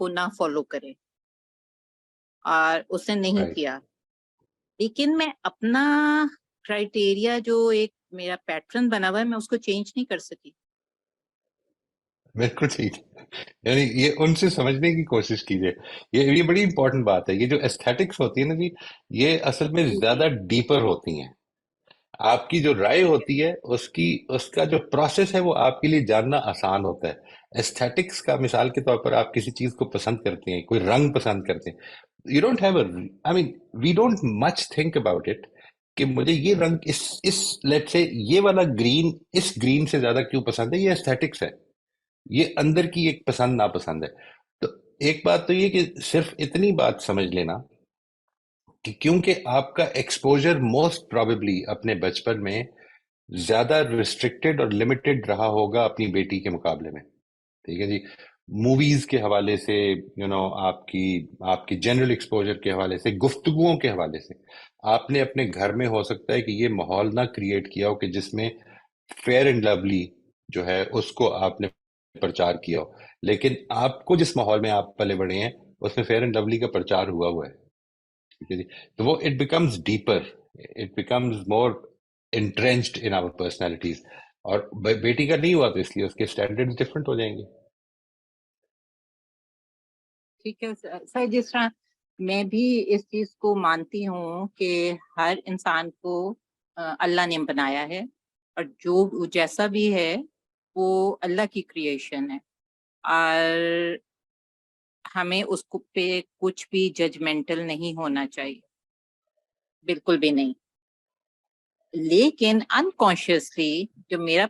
S5: کو نہ فالو کرے اور اس نے نہیں
S1: Right.
S5: کیا, لیکن میں اپنا کرائٹیریا جو ایک میرا پیٹرن بنا ہوا ہے میں اس کو چینج نہیں کر سکی.
S1: بالکل ٹھیک. یعنی یہ ان سے سمجھنے کی کوشش کیجیے. یہ بڑی امپورٹنٹ بات ہے. یہ جو ایستھیٹکس ہوتی ہے نا جی, یہ اصل میں
S5: جی
S1: زیادہ ڈیپر ہوتی ہیں. آپ کی جو رائے ہوتی ہے اس کا جو پروسیس ہے وہ آپ کے لیے جاننا آسان ہوتا ہے. ایستھیٹکس کا مثال کے طور پر آپ کسی چیز کو پسند کرتے ہیں, کوئی رنگ پسند کرتے ہیں, you don't have I mean we don't much think about it کہ مجھے یہ رنگ اس لیٹ سے یہ والا گرین اس گرین سے زیادہ کیوں پسند ہے. یہ ایستھیٹکس ہے, یہ اندر کی ایک پسند ناپسند ہے. تو ایک بات تو یہ کہ صرف اتنی بات سمجھ لینا کہ کیونکہ آپ کا ایکسپوجر موسٹ پروبیبلی اپنے بچپن میں زیادہ ریسٹرکٹیڈ اور لمیٹڈ رہا ہوگا اپنی بیٹی کے مقابلے میں. ٹھیک ہے جی, موویز کے حوالے سے, آپ کی جنرل ایکسپوجر کے حوالے سے, گفتگوؤں کے حوالے سے آپ نے اپنے گھر میں ہو سکتا ہے کہ یہ ماحول نہ کریٹ کیا ہو کہ جس میں فیئر اینڈ لولی جو ہے اس کو آپ نے پرچار کیا ہو, لیکن آپ کو جس ماحول میں آپ پلے بڑے ہیں اس میں فیئر اینڈ لولی کا پرچار ہوا ہے. ٹھیک ہے جی, تو وہ it becomes deeper, it becomes more entrenched in our personalities. اور بیٹی کا نہیں ہوا تو اس لیے اس کے اسٹینڈرڈ ڈفرنٹ ہو جائیں گے.
S5: ٹھیک ہے سر, جس طرح میں بھی اس چیز کو مانتی ہوں کہ ہر انسان کو اللہ نے بنایا ہے, اور جو جیسا بھی ہے وہ اللہ کی کریشن ہے, اور ہمیں اس کو پہ کچھ بھی ججمنٹل نہیں ہونا چاہیے, بالکل بھی نہیں. لیکن انکانشیسلی جو میرا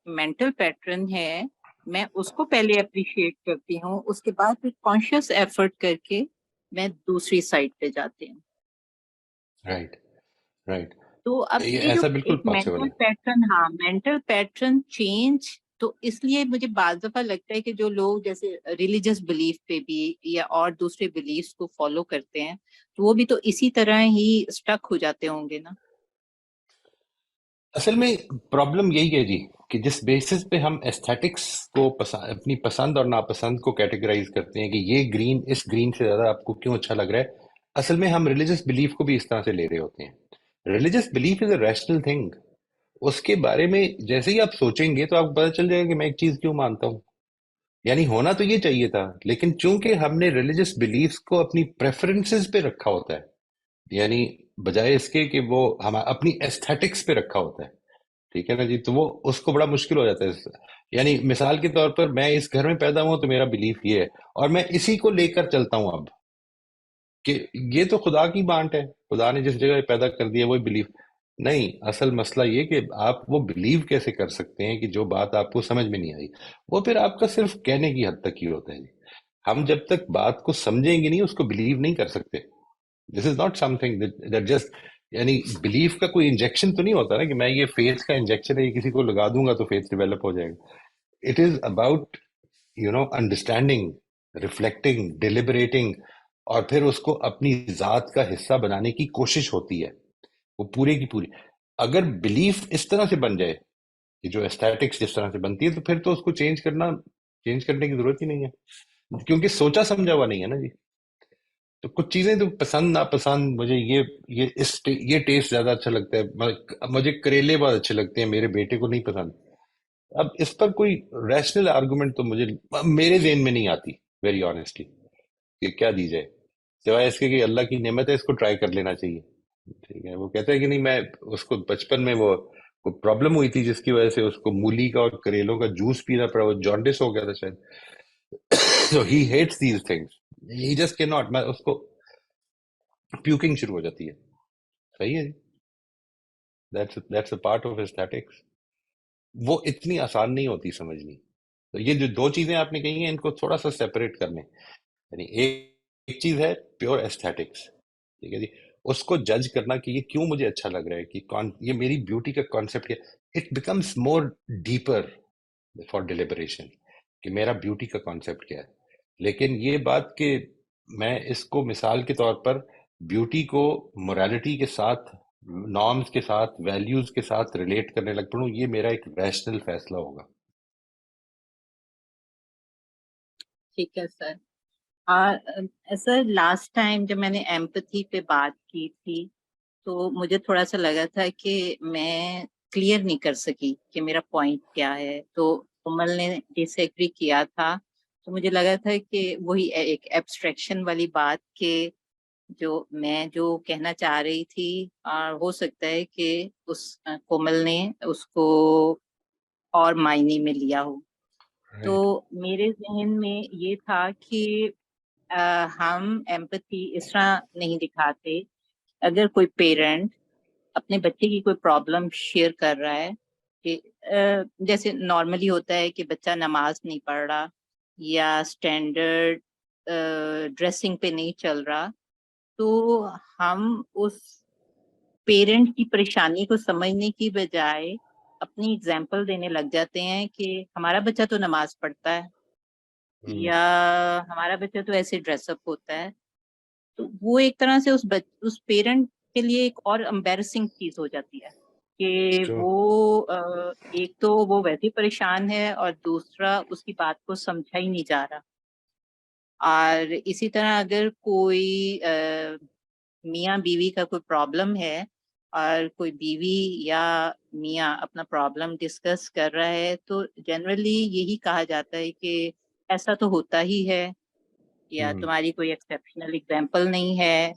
S5: مینٹل پیٹرن ہے میں اس کو پہلے اپریشیٹ کرتی ہوں, اس کے بعد پھر کانشیس ایفرٹ کر کے میں دوسری سائڈ پہ جاتی ہوں.
S1: رائٹ رائٹ,
S5: تو اب یہ جو
S1: ایسا بالکل
S5: ایک
S1: پاسبل
S5: مینٹل
S1: ہے.
S5: پیٹرن, ہاں مینٹل پیٹرن چینج, تو اس لیے مجھے بعض دفعہ لگتا ہے کہ جو لوگ جیسے ریلیجس بلیف پہ بھی یا اور دوسرے بلیفس کو فالو کرتے ہیں تو وہ بھی تو اسی طرح ہی اسٹک ہو جاتے ہوں گے نا.
S1: اصل میں پرابلم یہی ہے جی کہ جس بیسس پہ ہم ایستھیٹکس کو اپنی پسند اور ناپسند کو کیٹیگرائز کرتے ہیں کہ یہ گرین اس گرین سے زیادہ آپ کو کیوں اچھا لگ رہا ہے, اصل میں ہم ریلیجس بلیف کو بھی اس طرح سے لے رہے ہوتے ہیں. Religious belief is a rational thing. اس کے بارے میں جیسے ہی آپ سوچیں گے تو آپ کو پتا چل جائے گا کہ میں ایک چیز کیوں مانتا ہوں. یعنی ہونا تو یہ چاہیے تھا, لیکن چونکہ ہم نے ریلیجس بلیفs کو اپنی پریفرنسز پہ رکھا ہوتا ہے, یعنی بجائے اس کے کہ وہ ہم اپنی ایستھیٹکس پہ رکھا ہوتا ہے. ٹھیک ہے نا جی, تو وہ اس کو بڑا مشکل ہو جاتا ہے. یعنی مثال کے طور پر میں اس گھر میں پیدا ہوں تو میرا بلیف یہ ہے اور میں اسی کو لے کر چلتا ہوں اب کہ یہ تو خدا کی بانٹ ہے, خدا نے جس جگہ پیدا کر دیا وہی بلیف. نہیں, اصل مسئلہ یہ کہ آپ وہ بلیو کیسے کر سکتے ہیں کہ جو بات آپ کو سمجھ میں نہیں آئی وہ پھر آپ کا صرف کہنے کی حد تک ہی ہوتا ہے. ہم جب تک بات کو سمجھیں گے نہیں اس کو بلیو نہیں کر سکتے. This is not something that just, یعنی بلیف کا کوئی انجیکشن تو نہیں ہوتا نا کہ میں یہ فیتھ کا انجیکشن ہے یہ کسی کو لگا دوں گا تو فیتھ ڈیولپ ہو جائے گا. It is about understanding, reflecting, deliberating, اور پھر اس کو اپنی ذات کا حصہ بنانے کی کوشش ہوتی ہے وہ پورے کی پوری. اگر بلیف اس طرح سے بن جائے کہ جو ایسٹیٹکس جس طرح سے بنتی ہے تو پھر تو اس کو چینج کرنے کی ضرورت ہی نہیں ہے کیونکہ سوچا سمجھا ہوا نہیں ہے نا جی. تو کچھ چیزیں تو پسند ناپسند, مجھے یہ ٹیسٹ زیادہ اچھا لگتا ہے, مجھے کریلے بہت اچھے لگتے ہیں, میرے بیٹے کو نہیں پسند. اب اس پر کوئی ریشنل آرگومنٹ تو میرے ذہن میں نہیں آتی ویری آنیسٹلی کہ کیا دی جائے, سوائے اس کے کہ اللہ کی نعمت ہے اس کو ٹرائی کر لینا چاہیے. ٹھیک ہے, وہ کہتا ہے کہ نہیں, میں اس کو بچپن میں وہ پرابلم ہوئی تھی جس کی وجہ سے اس کو مولی کا اور کریلوں کا جوس پینا پڑا, وہ جانڈس ہو گیا تھا شاید. So he hates these things. He just cannot. میں اس کو پیوکنگ شروع ہو جاتی ہے. صحیح ہے جی, that's a part of aesthetics. وہ اتنی آسان نہیں ہوتی سمجھنی. تو یہ جو دو چیزیں آپ نے کہی ہیں ان کو تھوڑا سا سیپریٹ کرنے, یعنی ایک چیز ہے پیور ایستھیٹکس, ٹھیک ہے جی, اس کو جج کرنا کہ یہ کیوں مجھے اچھا لگ رہا ہے, کہ یہ میری بیوٹی کا کانسیپٹ ہے. It becomes more deeper for deliberation کہ میرا بیوٹی کا کانسیپٹ کیا ہے. لیکن یہ بات کہ میں اس کو مثال کے طور پر بیوٹی کو مورالٹی کے ساتھ, نارمز کے ساتھ, ویلیوز کے ساتھ ریلیٹ کرنے لگ پڑوں, یہ میرا ایک ریشنل فیصلہ ہوگا.
S5: ٹھیک ہے سر, سر لاسٹ ٹائم جب میں نے ایمپتھی پہ بات کی تھی تو مجھے تھوڑا سا لگا تھا کہ میں کلیئر نہیں کر سکی کہ میرا پوائنٹ کیا ہے، تو کومل نے ڈس ایگری کیا تھا، تو مجھے لگا تھا کہ وہی ایک ایبسٹریکشن والی بات کہ جو کہنا چاہ رہی تھی، اور ہو سکتا ہے کہ اس کومل نے اس کو اور معنی میں لیا ہو. تو
S1: Right.
S5: میرے ذہن میں یہ تھا کہ ہم ایمپتھی اس طرح نہیں دکھاتے. اگر کوئی پیرنٹ اپنے بچے کی کوئی پرابلم شیئر کر رہا ہے کہ جیسے نارملی ہوتا ہے کہ بچہ نماز نہیں پڑھ رہا یا اسٹینڈرڈ ڈریسنگ پہ نہیں چل رہا، تو ہم اس پیرنٹ کی پریشانی کو سمجھنے کی بجائے اپنی اگزامپل دینے لگ جاتے ہیں کہ ہمارا بچہ تو نماز پڑھتا ہے یا ہمارا بچہ تو ایسے ڈریس اپ ہوتا ہے. تو وہ ایک طرح سے اس پیرنٹ کے لیے ایک اور امبیرسنگ چیز ہو جاتی ہے کہ
S1: True.
S5: وہ ایک تو وہ ویسے ہی پریشان ہے اور دوسرا اس کی بات کو سمجھا ہی نہیں جا رہا. اور اسی طرح اگر کوئی میاں بیوی کا کوئی پرابلم ہے اور کوئی بیوی یا میاں اپنا پرابلم ڈسکس کر رہا ہے تو جنرلی یہی کہا جاتا ہے کہ ایسا تو ہوتا ہی ہے، یا تمہاری کوئی ایکسیپشنل اگزامپل نہیں ہے،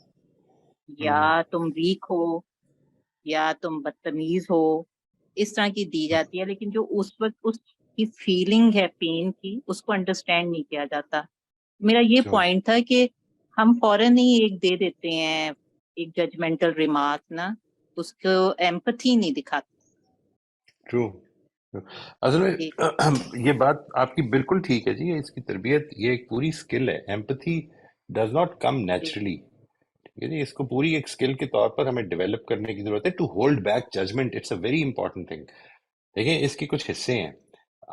S5: یا تم ویک ہو، یا تم بدتمیز ہو، اس طرح کی دی جاتی ہے. لیکن جو اس وقت اس کی فیلنگ ہے پین کی، اس کو انڈرسٹینڈ نہیں کیا جاتا. میرا یہ
S1: True.
S5: پوائنٹ تھا کہ ہم فوراً ہی ایک دے دیتے ہیں ایک ججمنٹل ریمارک نا، اس کو ایمپتھی نہیں دکھاتے.
S1: ٹرو. اصل میں
S5: جی
S1: یہ بات آپ کی بالکل ٹھیک ہے جی. اس کی تربیت یہ ایک پوری اسکل ہے. ایمپتھی ڈز ناٹ کم
S5: جی
S1: نیچرلی. ٹھیک ہے جی. اس کو پوری ایک اسکل کے طور پر ہمیں ڈیولپ کرنے کی ضرورت ہے. To hold back judgement it's a very important thing. دیکھیں اس کے کچھ حصے ہیں.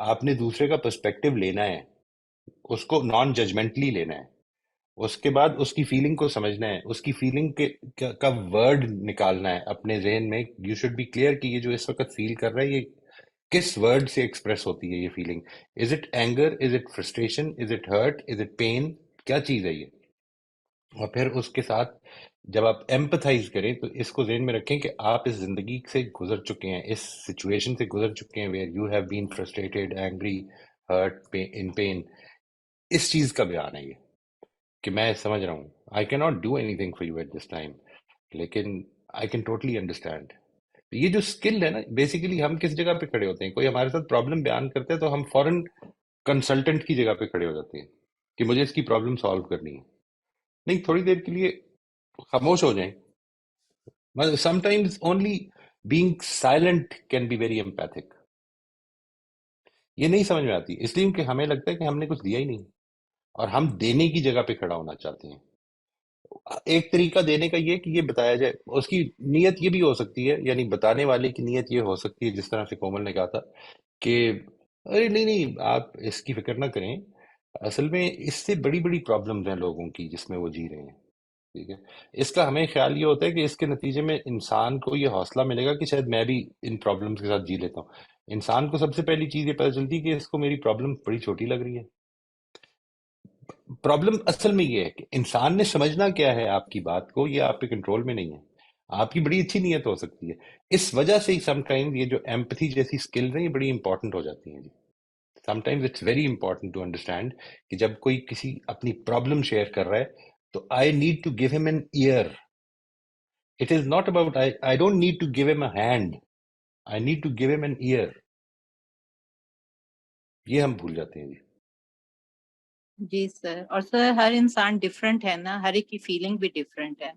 S1: آپ نے دوسرے کا پرسپیکٹو لینا ہے، اس کو نان ججمنٹلی لینا ہے. اس کے بعد اس کی فیلنگ کو سمجھنا ہے، اس کی فیلنگ کا ورڈ نکالنا ہے اپنے ذہن میں. یو شوڈ بی کلیئر کہ یہ جو اس وقت فیل کر رہا ہے یہ کس ورڈ سے ایکسپریس ہوتی ہے یہ feeling. Is it anger, is it frustration, is it hurt, is it pain, کیا چیز ہے یہ. اور پھر اس کے ساتھ جب آپ ایمپتھائز کریں تو اس کو ذہن میں رکھیں کہ آپ اس زندگی سے گزر چکے ہیں، اس سچویشن سے گزر چکے ہیں where you have been frustrated, angry, hurt, in pain. اس چیز کا بیان ہے یہ کہ میں سمجھ رہا ہوں. I can not do anything for you at this time, لیکن آئی کین ٹوٹلی انڈرسٹینڈ. یہ جو اسکل ہے نا، بیسیکلی ہم کس جگہ پہ کھڑے ہوتے ہیں؟ کوئی ہمارے ساتھ پرابلم بیان کرتے ہیں تو ہم فوراً کنسلٹنٹ کی جگہ پہ کھڑے ہو جاتے ہیں کہ مجھے اس کی پرابلم سالو کرنی ہے. نہیں، تھوڑی دیر کے لیے خاموش ہو جائیں. Sometimes only being silent can be very empathic. یہ نہیں سمجھ میں آتی اس لیے کہ ہمیں لگتا ہے کہ ہم نے کچھ دیا ہی نہیں اور ہم دینے کی جگہ پہ کھڑا ہونا چاہتے ہیں. ایک طریقہ دینے کا یہ کہ یہ بتایا جائے. اس کی نیت یہ بھی ہو سکتی ہے، یعنی بتانے والے کی نیت یہ ہو سکتی ہے جس طرح سے کومل نے کہا تھا کہ ارے نہیں نہیں آپ اس کی فکر نہ کریں، اصل میں اس سے بڑی بڑی پرابلمز ہیں لوگوں کی جس میں وہ جی رہے ہیں. ٹھیک ہے. اس کا ہمیں خیال یہ ہوتا ہے کہ اس کے نتیجے میں انسان کو یہ حوصلہ ملے گا کہ شاید میں بھی ان پرابلمز کے ساتھ جی لیتا ہوں. انسان کو سب سے پہلی چیز یہ پتہ چلتی ہے کہ اس کو میری پرابلم بڑی چھوٹی لگ رہی ہے. پرابلم اصل میں یہ ہے کہ انسان نے سمجھنا کیا ہے آپ کی بات کو، یہ آپ کے کنٹرول میں نہیں ہے. آپ کی بڑی اچھی نیت ہو سکتی ہے، اس وجہ سے ہی سم ٹائم یہ جو ایمپتھی جیسی اسکل ہیں یہ بڑی امپورٹنٹ ہو جاتی ہیں جی. Sometimes it's very important to understand کہ جب کوئی کسی اپنی پرابلم شیئر کر رہا ہے تو I need to give him an ear. It is not about I don't need to give him a hand, I need to give him an ear. یہ ہم بھول جاتے ہیں جی.
S5: جی سر. اور سر ہر انسان ڈفرینٹ ہے نا، ہر ایک کی فیلنگ بھی ڈفرینٹ ہے.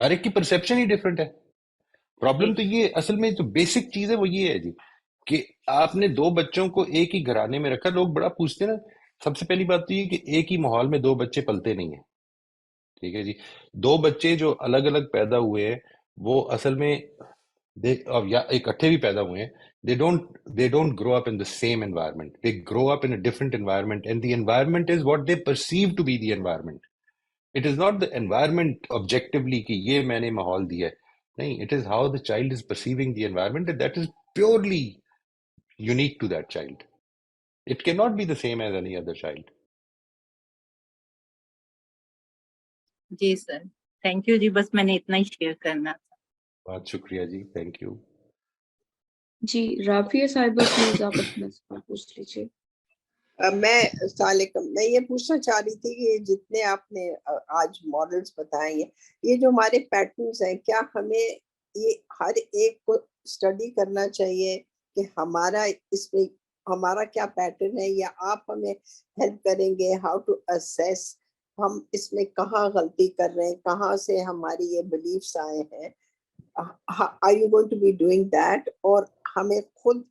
S1: ہر ایک کی پرسیپشن ہی ڈفرینٹ ہے.
S5: جی
S1: پرابلم تو یہ اصل میں جو بیسک چیز ہے وہ یہ ہے جی کہ آپ نے دو بچوں کو ایک ہی گھرانے میں رکھا. لوگ بڑا پوچھتے ہیں نا، سب سے پہلی بات تو یہ کہ ایک ہی ماحول میں دو بچے پلتے نہیں ہیں. ٹھیک ہے جی. دو بچے جو الگ الگ پیدا ہوئے ہیں وہ اصل میں یا اکٹھے بھی پیدا ہوئے ہیں، they don't grow up in the same environment. They grow up in a different environment, and the environment is what they perceive to be the environment. It is not the environment objectively کہ یہ میں نے ماحول دیا ہے. نہیں، it is how the child is perceiving the environment, and that is purely unique to that child. It cannot be the same as any other child.
S5: جی sir thank you جی, بس میں نے اتنا ہی شیئر کرنا تھا.
S1: بہت شکریہ جی, تھینک یو.
S3: جی رافیہ صاحبہ پلیز آپ اپنا سوال پوچھ لیجیے.
S6: میں السلام علیکم, میں یہ پوچھنا چاہ رہی تھی کہ جتنے آپ نے آج ماڈلز بتائے ہیں, یہ جو ہمارے پیٹرنز ہیں, کیا ہمیں یہ ہر ایک کو اسٹڈی کرنا چاہیے کہ ہمارا اس میں ہمارا کیا پیٹرن ہے, یا آپ ہمیں ہیلپ کریں گے ہاؤ ٹو اسیس ہم اس میں کہاں غلطی کر رہے ہیں, کہاں سے ہماری یہ بلیفس آئے ہیں. Are you going to be doing that, اور ہمیں خود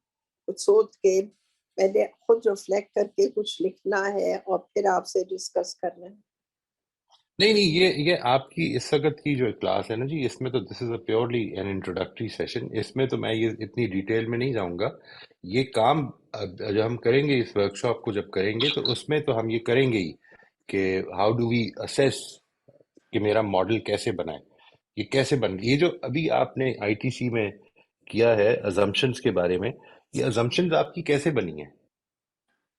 S6: سوچ کے پہلے خود ریفلیکٹ کر کے کچھ لکھنا ہے اور پھر آپ سے ڈسکس کرنا ہے؟
S1: نہیں یہ آپ کی اس وقت کی جو کلاس ہے نا جی, اس میں تو this is a purely an introductory session. اس میں تو میں یہ اتنی ڈیٹیل میں نہیں جاؤں گا. یہ کام جو ہم کریں گے اس ورک شاپ کو جب کریں گے, تو اس میں تو ہم یہ کریں گے ہی کہ ہاؤ ڈو وی اسیس کہ میرا ماڈل کیسے بنائے, یہ کیسے بن. یہ جو ابھی آپ نے آئی ٹی سی میں کیا ہے ازمپشنز کے بارے میں, یہ ازمپشنز آپ کی کیسے بنی ہیں؟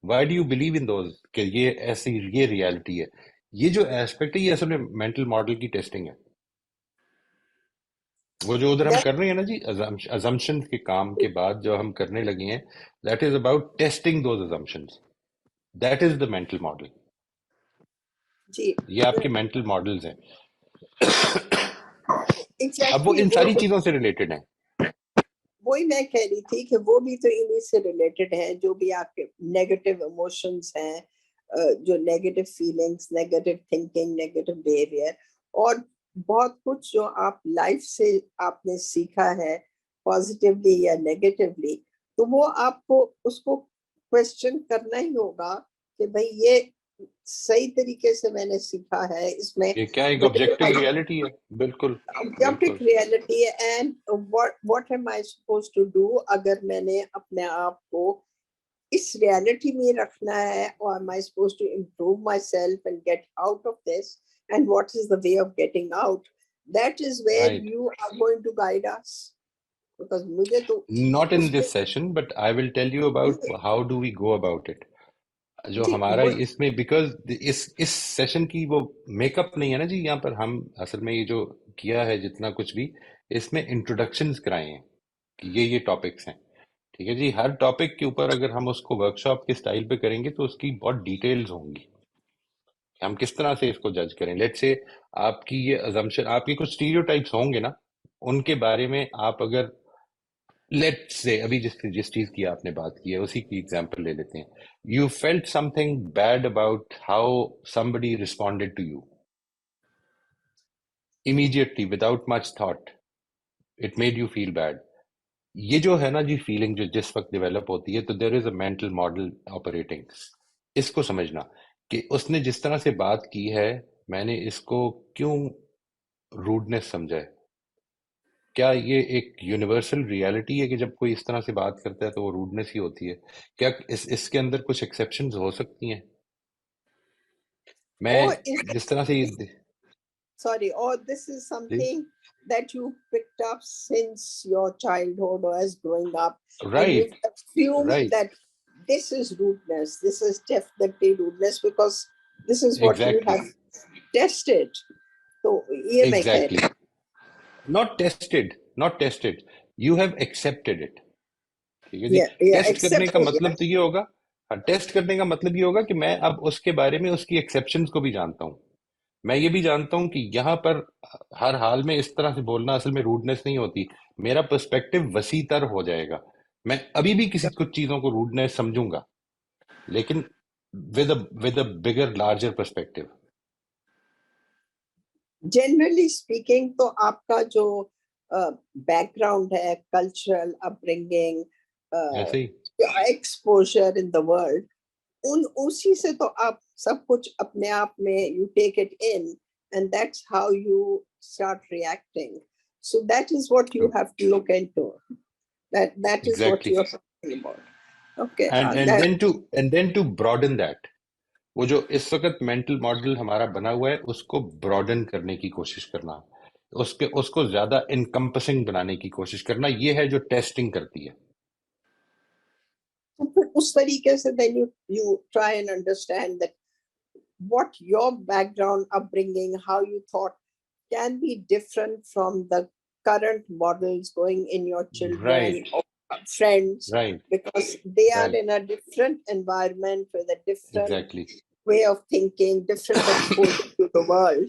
S1: Y do you believe in those کہ یہ ایسی یہ ریالٹی ہے؟ یہ جو ایسپیکٹ ہے یہ اصل میں مینٹل ماڈل کی ٹیسٹنگ ہے. وہ جو ادھر ہم کر رہے ہیں نا جی, ازمپشن کے کام کے بعد جو ہم کرنے لگے ہیں, that is about testing those assumptions. That is the mental model.
S6: جی
S1: یہ آپ کے مینٹل ماڈلز ہیں. اب وہ
S6: ایگزیکٹلی
S1: ان ساری چیزوں سے ریلیٹڈ ہیں.
S6: وہی میں کہہ رہی تھی کہ وہ بھی تو انہیں سے ریلیٹڈ ہیں, جو بھی آپ کے نیگیٹو ایموشنز ہیں, جو negative feelings, negative thinking, negative behaviour, اور بہت کچھ جو آپ لائف سے آپ نے سیکھا ہے پازیٹیولی یا نیگیٹیولی, تو وہ آپ کو اس کو کوشچن کرنا ہی ہوگا کہ بھئی یہ صحیح طریقے سے میں نے سیکھا ہے, اس میں
S1: یہ کیا ایک آبجیکٹو ریالٹی ہے. بالکل
S6: objective reality ہے. and what am I supposed to do اگر میں نے اپنے آپ کو اس ریالٹی میں رکھنا ہے, or am I supposed to improve myself and get out of this, and what is the way of getting out? That is where
S1: Right.
S6: you are going to guide us, because مجھے تو
S1: Not in this session, but I will tell you about how do we go about it. جو
S6: جی
S1: ہمارا اس میں, because us session کی وہ make up نہیں ہے نا جی, یہاں پر ہم اصل میں یہ جو کیا ہے جتنا کچھ بھی, اس میں انٹروڈکشنز کرائے ہیں کہ یہ ٹاپکس ہیں. ٹھیک ہے جی, ہر ٹاپک کے اوپر اگر ہم اس کو ورک شاپ کے سٹائل پہ کریں گے تو اس کی بہت ڈیٹیلز ہوں گی, ہم کس طرح سے اس کو جج کریں. لیٹ سے آپ کی یہ ازمپشن, آپ کی کچھ اسٹیریوٹائپس ہوں گے نا, ان کے بارے میں آپ اگر لیٹ سے ابھی جس چیز کی آپ نے بات کی ہے اسی کی ایگزامپل لے لیتے ہیں. You felt some thing bad about how somebody responded to you immediately without much thought, it made you feel bad. یہ جو ہے نا جی فیلنگ جو جس وقت ڈیولپ ہوتی ہے, تو دیر از اے مینٹل ماڈل آپریٹنگ. اس کو سمجھنا کہ اس نے جس طرح سے بات کی ہے, میں نے اس کو کیوں روڈنس سمجھا ہے. کیا یہ ایک یونیورسل ریالٹی ہے کہ جب کوئی اس طرح سے بات کرتا ہے تو وہ روڈنس ہی ہوتی ہے؟ کیا اس کے اندر کچھ ایکسیپشنز ہو سکتی ہیں؟ میں جس طرح سے
S6: sorry, or this is something that you picked up since your childhood or as growing up, and you
S1: right
S6: assume
S1: right
S6: that this is rudeness, this is definitely rudeness because this is what you
S1: exactly
S6: have tested. So یہ میں کہہ
S1: exactly not tested, you have accepted it. ٹھیک ہے جی, test کرنے کا مطلب تو یہ ہوگا, ٹیسٹ کرنے کا مطلب یہ ہوگا کہ میں اب اس کے بارے میں اس کی ایکسیپشنز کو بھی جانتا ہوں. میں یہ بھی جانتا ہوں کہ یہاں پر ہر حال میں اس طرح سے بولنا اصل میں روڈنس نہیں ہوتی. میرا پرسپیکٹو وسیع تر ہو جائے گا. میں ابھی بھی کچھ چیزوں کو روڈنس سمجھوں گا, لیکن with a bigger larger perspective.
S6: Generally speaking تو آپ کا جو بیک گراؤنڈ ہے, کلچرل اپ برنگنگ,
S1: ایسے ہی
S6: ایکسپوجر ان دا ورلڈ, اسی سے تو آپ سب کچھ اپنے آپ میں you take it in, and that's how you start reacting. So that is what you have to look into, that is what you are talking about. Okay,
S1: and then to broaden that, وہ جو اس وقت mental model ہمارا بنا ہوا ہے اس کو broaden کرنے کی کوشش کرنا, اس کو زیادہ انکمپسنگ بنانے کی کوشش کرنا, یہ ہے جو ٹیسٹنگ کرتی ہے.
S6: پھر اس طریقے سے then you try and understand that what your background, upbringing, how you thought can be different from the current models going in your children
S1: Right,
S6: or friends,
S1: right,
S6: because they are
S1: right.
S6: in a different environment with a different
S1: Exactly.
S6: way of thinking, different exposure to the world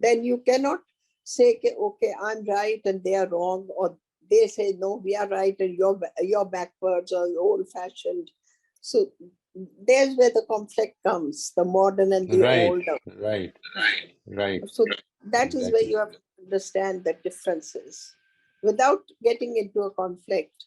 S6: then you cannot say, okay, I'm right and they are wrong, or they say, no, we are right and you're backwards or you're old-fashioned. So there's where the conflict comes, the modern and the
S1: Right,
S6: old.
S1: right, right.
S6: So that is where
S1: Exactly.
S6: you have to understand the differences without getting into a conflict,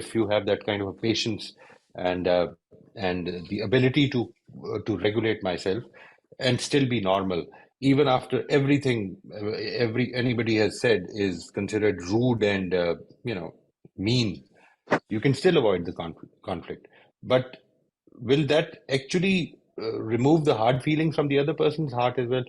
S1: if you have that kind of a patience and the ability to regulate myself and still be normal even after everything anybody has said is considered rude and mean. You can still avoid the conflict, but will that actually remove the hard feelings from the other person's heart as well?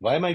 S1: Why am I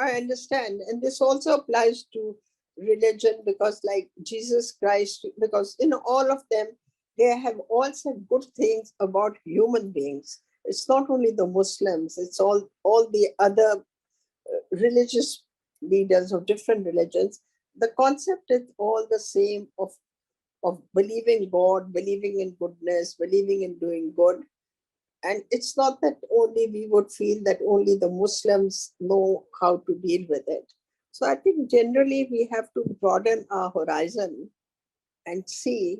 S6: I understand. And this also applies to religion, because like Jesus Christ, because in all of them, they have all said good things about human beings. It's not only the Muslims, it's all the other religious leaders of different religions. The concept is all the same of believing God, believing in goodness, believing in doing good. And it's not that only we would feel that only the Muslims know how to deal with it. So I think generally we have to broaden our horizon and see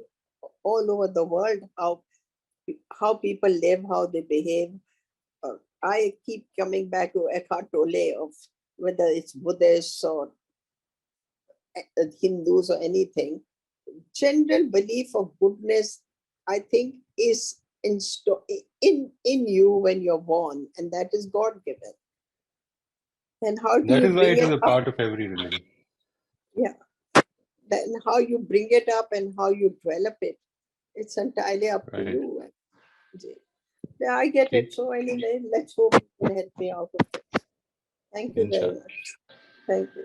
S6: all over the world how people live, how they behave. I keep coming back to Eckhart Tolle of whether it's Buddhists or Hindus or anything. General belief of goodness, I think, is in you when you're born, and that is God given. Then how do
S1: That
S6: you
S1: is why
S6: bring
S1: it is
S6: it
S1: a
S6: up?
S1: part of every religion.
S6: Yeah. Then how you bring it up and how you develop it, it's entirely up to
S1: Right.
S6: you. Yeah, I get it. So anyway, let's hope you can help me out of this. Thank you very
S1: Inshallah.
S6: much. Thank you.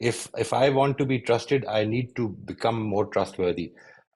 S1: if I want to be trusted, I need to become more trustworthy.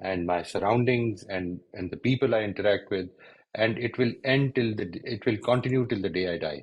S1: and my surroundings and the people I interact with, and it will continue till the day I die.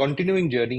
S1: continuing journey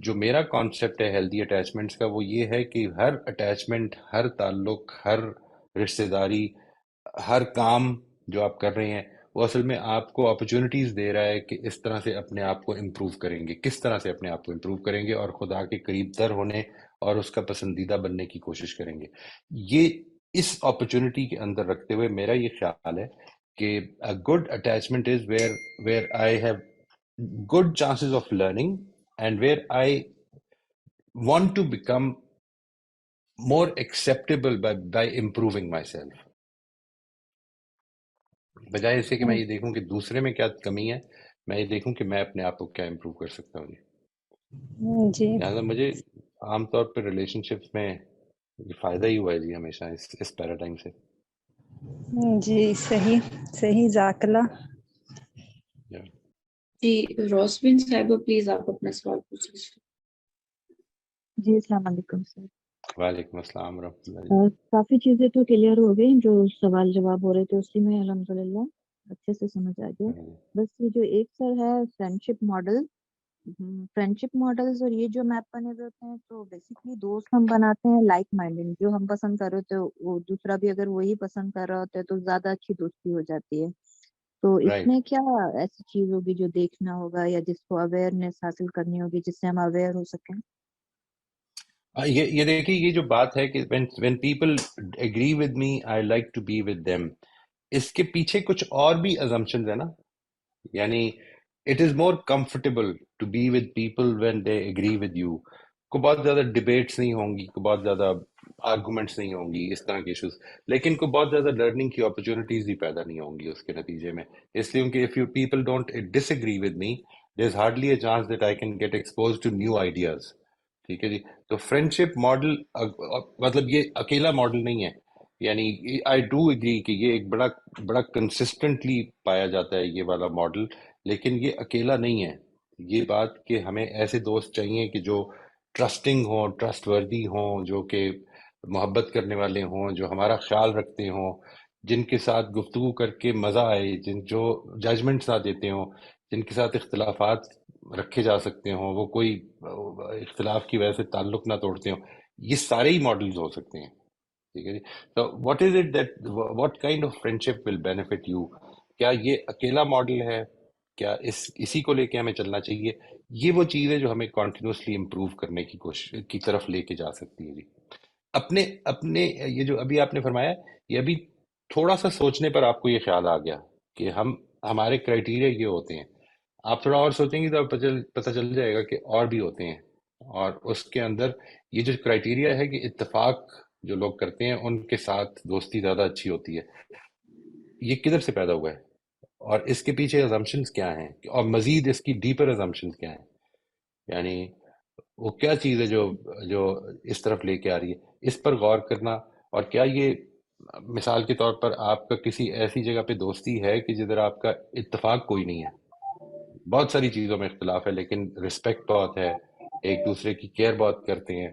S1: جو میرا concept ہے healthy attachments کا وہ یہ ہے کہ ہر attachment, ہر تعلق، ہر رشتہ داری، ہر کام جو آپ کر رہے ہیں وہ اصل میں آپ کو اپرچونٹیز دے رہا ہے کہ اس طرح سے اپنے آپ کو امپروو کریں گے، کس طرح سے اپنے آپ کو امپروو کریں گے اور خدا کے قریب تر ہونے اور اس کا پسندیدہ بننے کی کوشش کریں گے. یہ اس اپرچونٹی کے اندر رکھتے ہوئے میرا یہ خیال ہے کہ good attachment is where I have good chances of learning and where I want to become more acceptable by improving myself. بجائے اس سے کہ میں یہ دیکھوں کہ دوسرے میں کیا کمی ہے، میں یہ دیکھوں کہ میں اپنے آپ کو کیا امپروو کر سکتا ہوں.
S7: جی
S1: لہٰذا مجھے عام طور پہ ریلیشن شپس میں یہ فائدہ ہی ہوا ہے جی ہمیشہ اس پیراڈائم سے.
S7: جی صحیح جزاک اللہ.
S3: جی روسبن صاحبہ پلیز آپ اپنا سوال پوچھ لیجیے.
S8: جی السلام علیکم سر.
S1: وعلیکم السلام ورحمۃ اللہ.
S8: کافی چیزیں تو کلیئر ہو گئی، جو سوال جواب ہو رہے تھے اسی میں الحمدللہ اچھے سے سمجھ آ گیا. بس یہ جو ایک سر ہے فرینڈشپ ماڈلز اور یہ جو میپ بنے ہوئے ہوتے ہیں تو بیسکلی دوست ہم بناتے ہیں لائک مائنڈنگ، جو ہم پسند کر رہے ہوتے ہیں وہ دوسرا بھی اگر وہی پسند کر رہا ہوتا ہے تو زیادہ اچھی دوستی ہو جاتی ہے. تو اس میں کیا ایسی چیز ہوگی جو دیکھنا ہوگا یا جس کو اویئرنیس حاصل کرنی ہوگی جس سے ہم اویئر ہو سکیں؟
S1: یہ دیکھیے یہ جو بات ہے کہ when people agree with me I like to be with them، اس کے پیچھے کچھ اور بھی assumptions ہیں نا. یعنی it is more comfortable to be with people when they agree with you. کو بہت زیادہ ڈبیٹس نہیں ہوں گی، کو بہت زیادہ آرگومنٹس نہیں ہوں گی، اس طرح کے ایشوز، لیکن کو بہت زیادہ لرننگ کی اپرچونیٹیز بھی پیدا نہیں ہوں گی اس کے نتیجے میں. اس لیے کہ if you people don't disagree with me there's hardly a chance that I can get exposed to new ideas. ٹھیک ہے جی. تو فرینڈشپ ماڈل مطلب یہ اکیلا ماڈل نہیں ہے. یعنی آئی ڈو اگری کہ یہ ایک بڑا کنسسٹنٹلی پایا جاتا ہے یہ والا ماڈل، لیکن یہ اکیلا نہیں ہے. یہ بات کہ ہمیں ایسے دوست چاہیے کہ جو ٹرسٹنگ ہوں، ٹرسٹ وردی ہوں، جو کہ محبت کرنے والے ہوں، جو ہمارا خیال رکھتے ہوں، جن کے ساتھ گفتگو کر کے مزہ آئے، جو ججمنٹس نہ دیتے ہوں، جن کے ساتھ اختلافات رکھے جا سکتے ہوں، وہ کوئی اختلاف کی وجہ سے تعلق نہ توڑتے ہوں. یہ سارے ہی ماڈلز ہو سکتے ہیں. ٹھیک ہے جی. تو what kind of friendship will benefit you؟ کیا یہ اکیلا ماڈل ہے؟ کیا اسی کو لے کے ہمیں چلنا چاہیے؟ یہ وہ چیز ہے جو ہمیں کنٹینیوسلی امپروو کرنے کی کوشش کی طرف لے کے جا سکتی ہے جی. اپنے یہ جو ابھی آپ نے فرمایا، یہ ابھی تھوڑا سا سوچنے پر آپ کو یہ خیال آ گیا کہ ہمارے کرائٹیریا یہ ہوتے ہیں. آپ تھوڑا اور سوچیں گے تو پتہ چل جائے گا کہ اور بھی ہوتے ہیں. اور اس کے اندر یہ جو کرائٹیریا ہے کہ اتفاق جو لوگ کرتے ہیں ان کے ساتھ دوستی زیادہ اچھی ہوتی ہے، یہ کدھر سے پیدا ہوا ہے اور اس کے پیچھے assumptions کیا ہیں، اور مزید اس کی ڈیپر assumptions کیا ہیں؟ یعنی وہ کیا چیز ہے جو اس طرف لے کے آ رہی ہے، اس پر غور کرنا. اور کیا یہ مثال کے طور پر آپ کا کسی ایسی جگہ پہ دوستی ہے کہ جدھر آپ کا اتفاق کوئی نہیں ہے، بہت ساری چیزوں میں اختلاف ہے لیکن رسپیکٹ بہت ہے، ایک دوسرے کی کیئر بہت کرتے ہیں،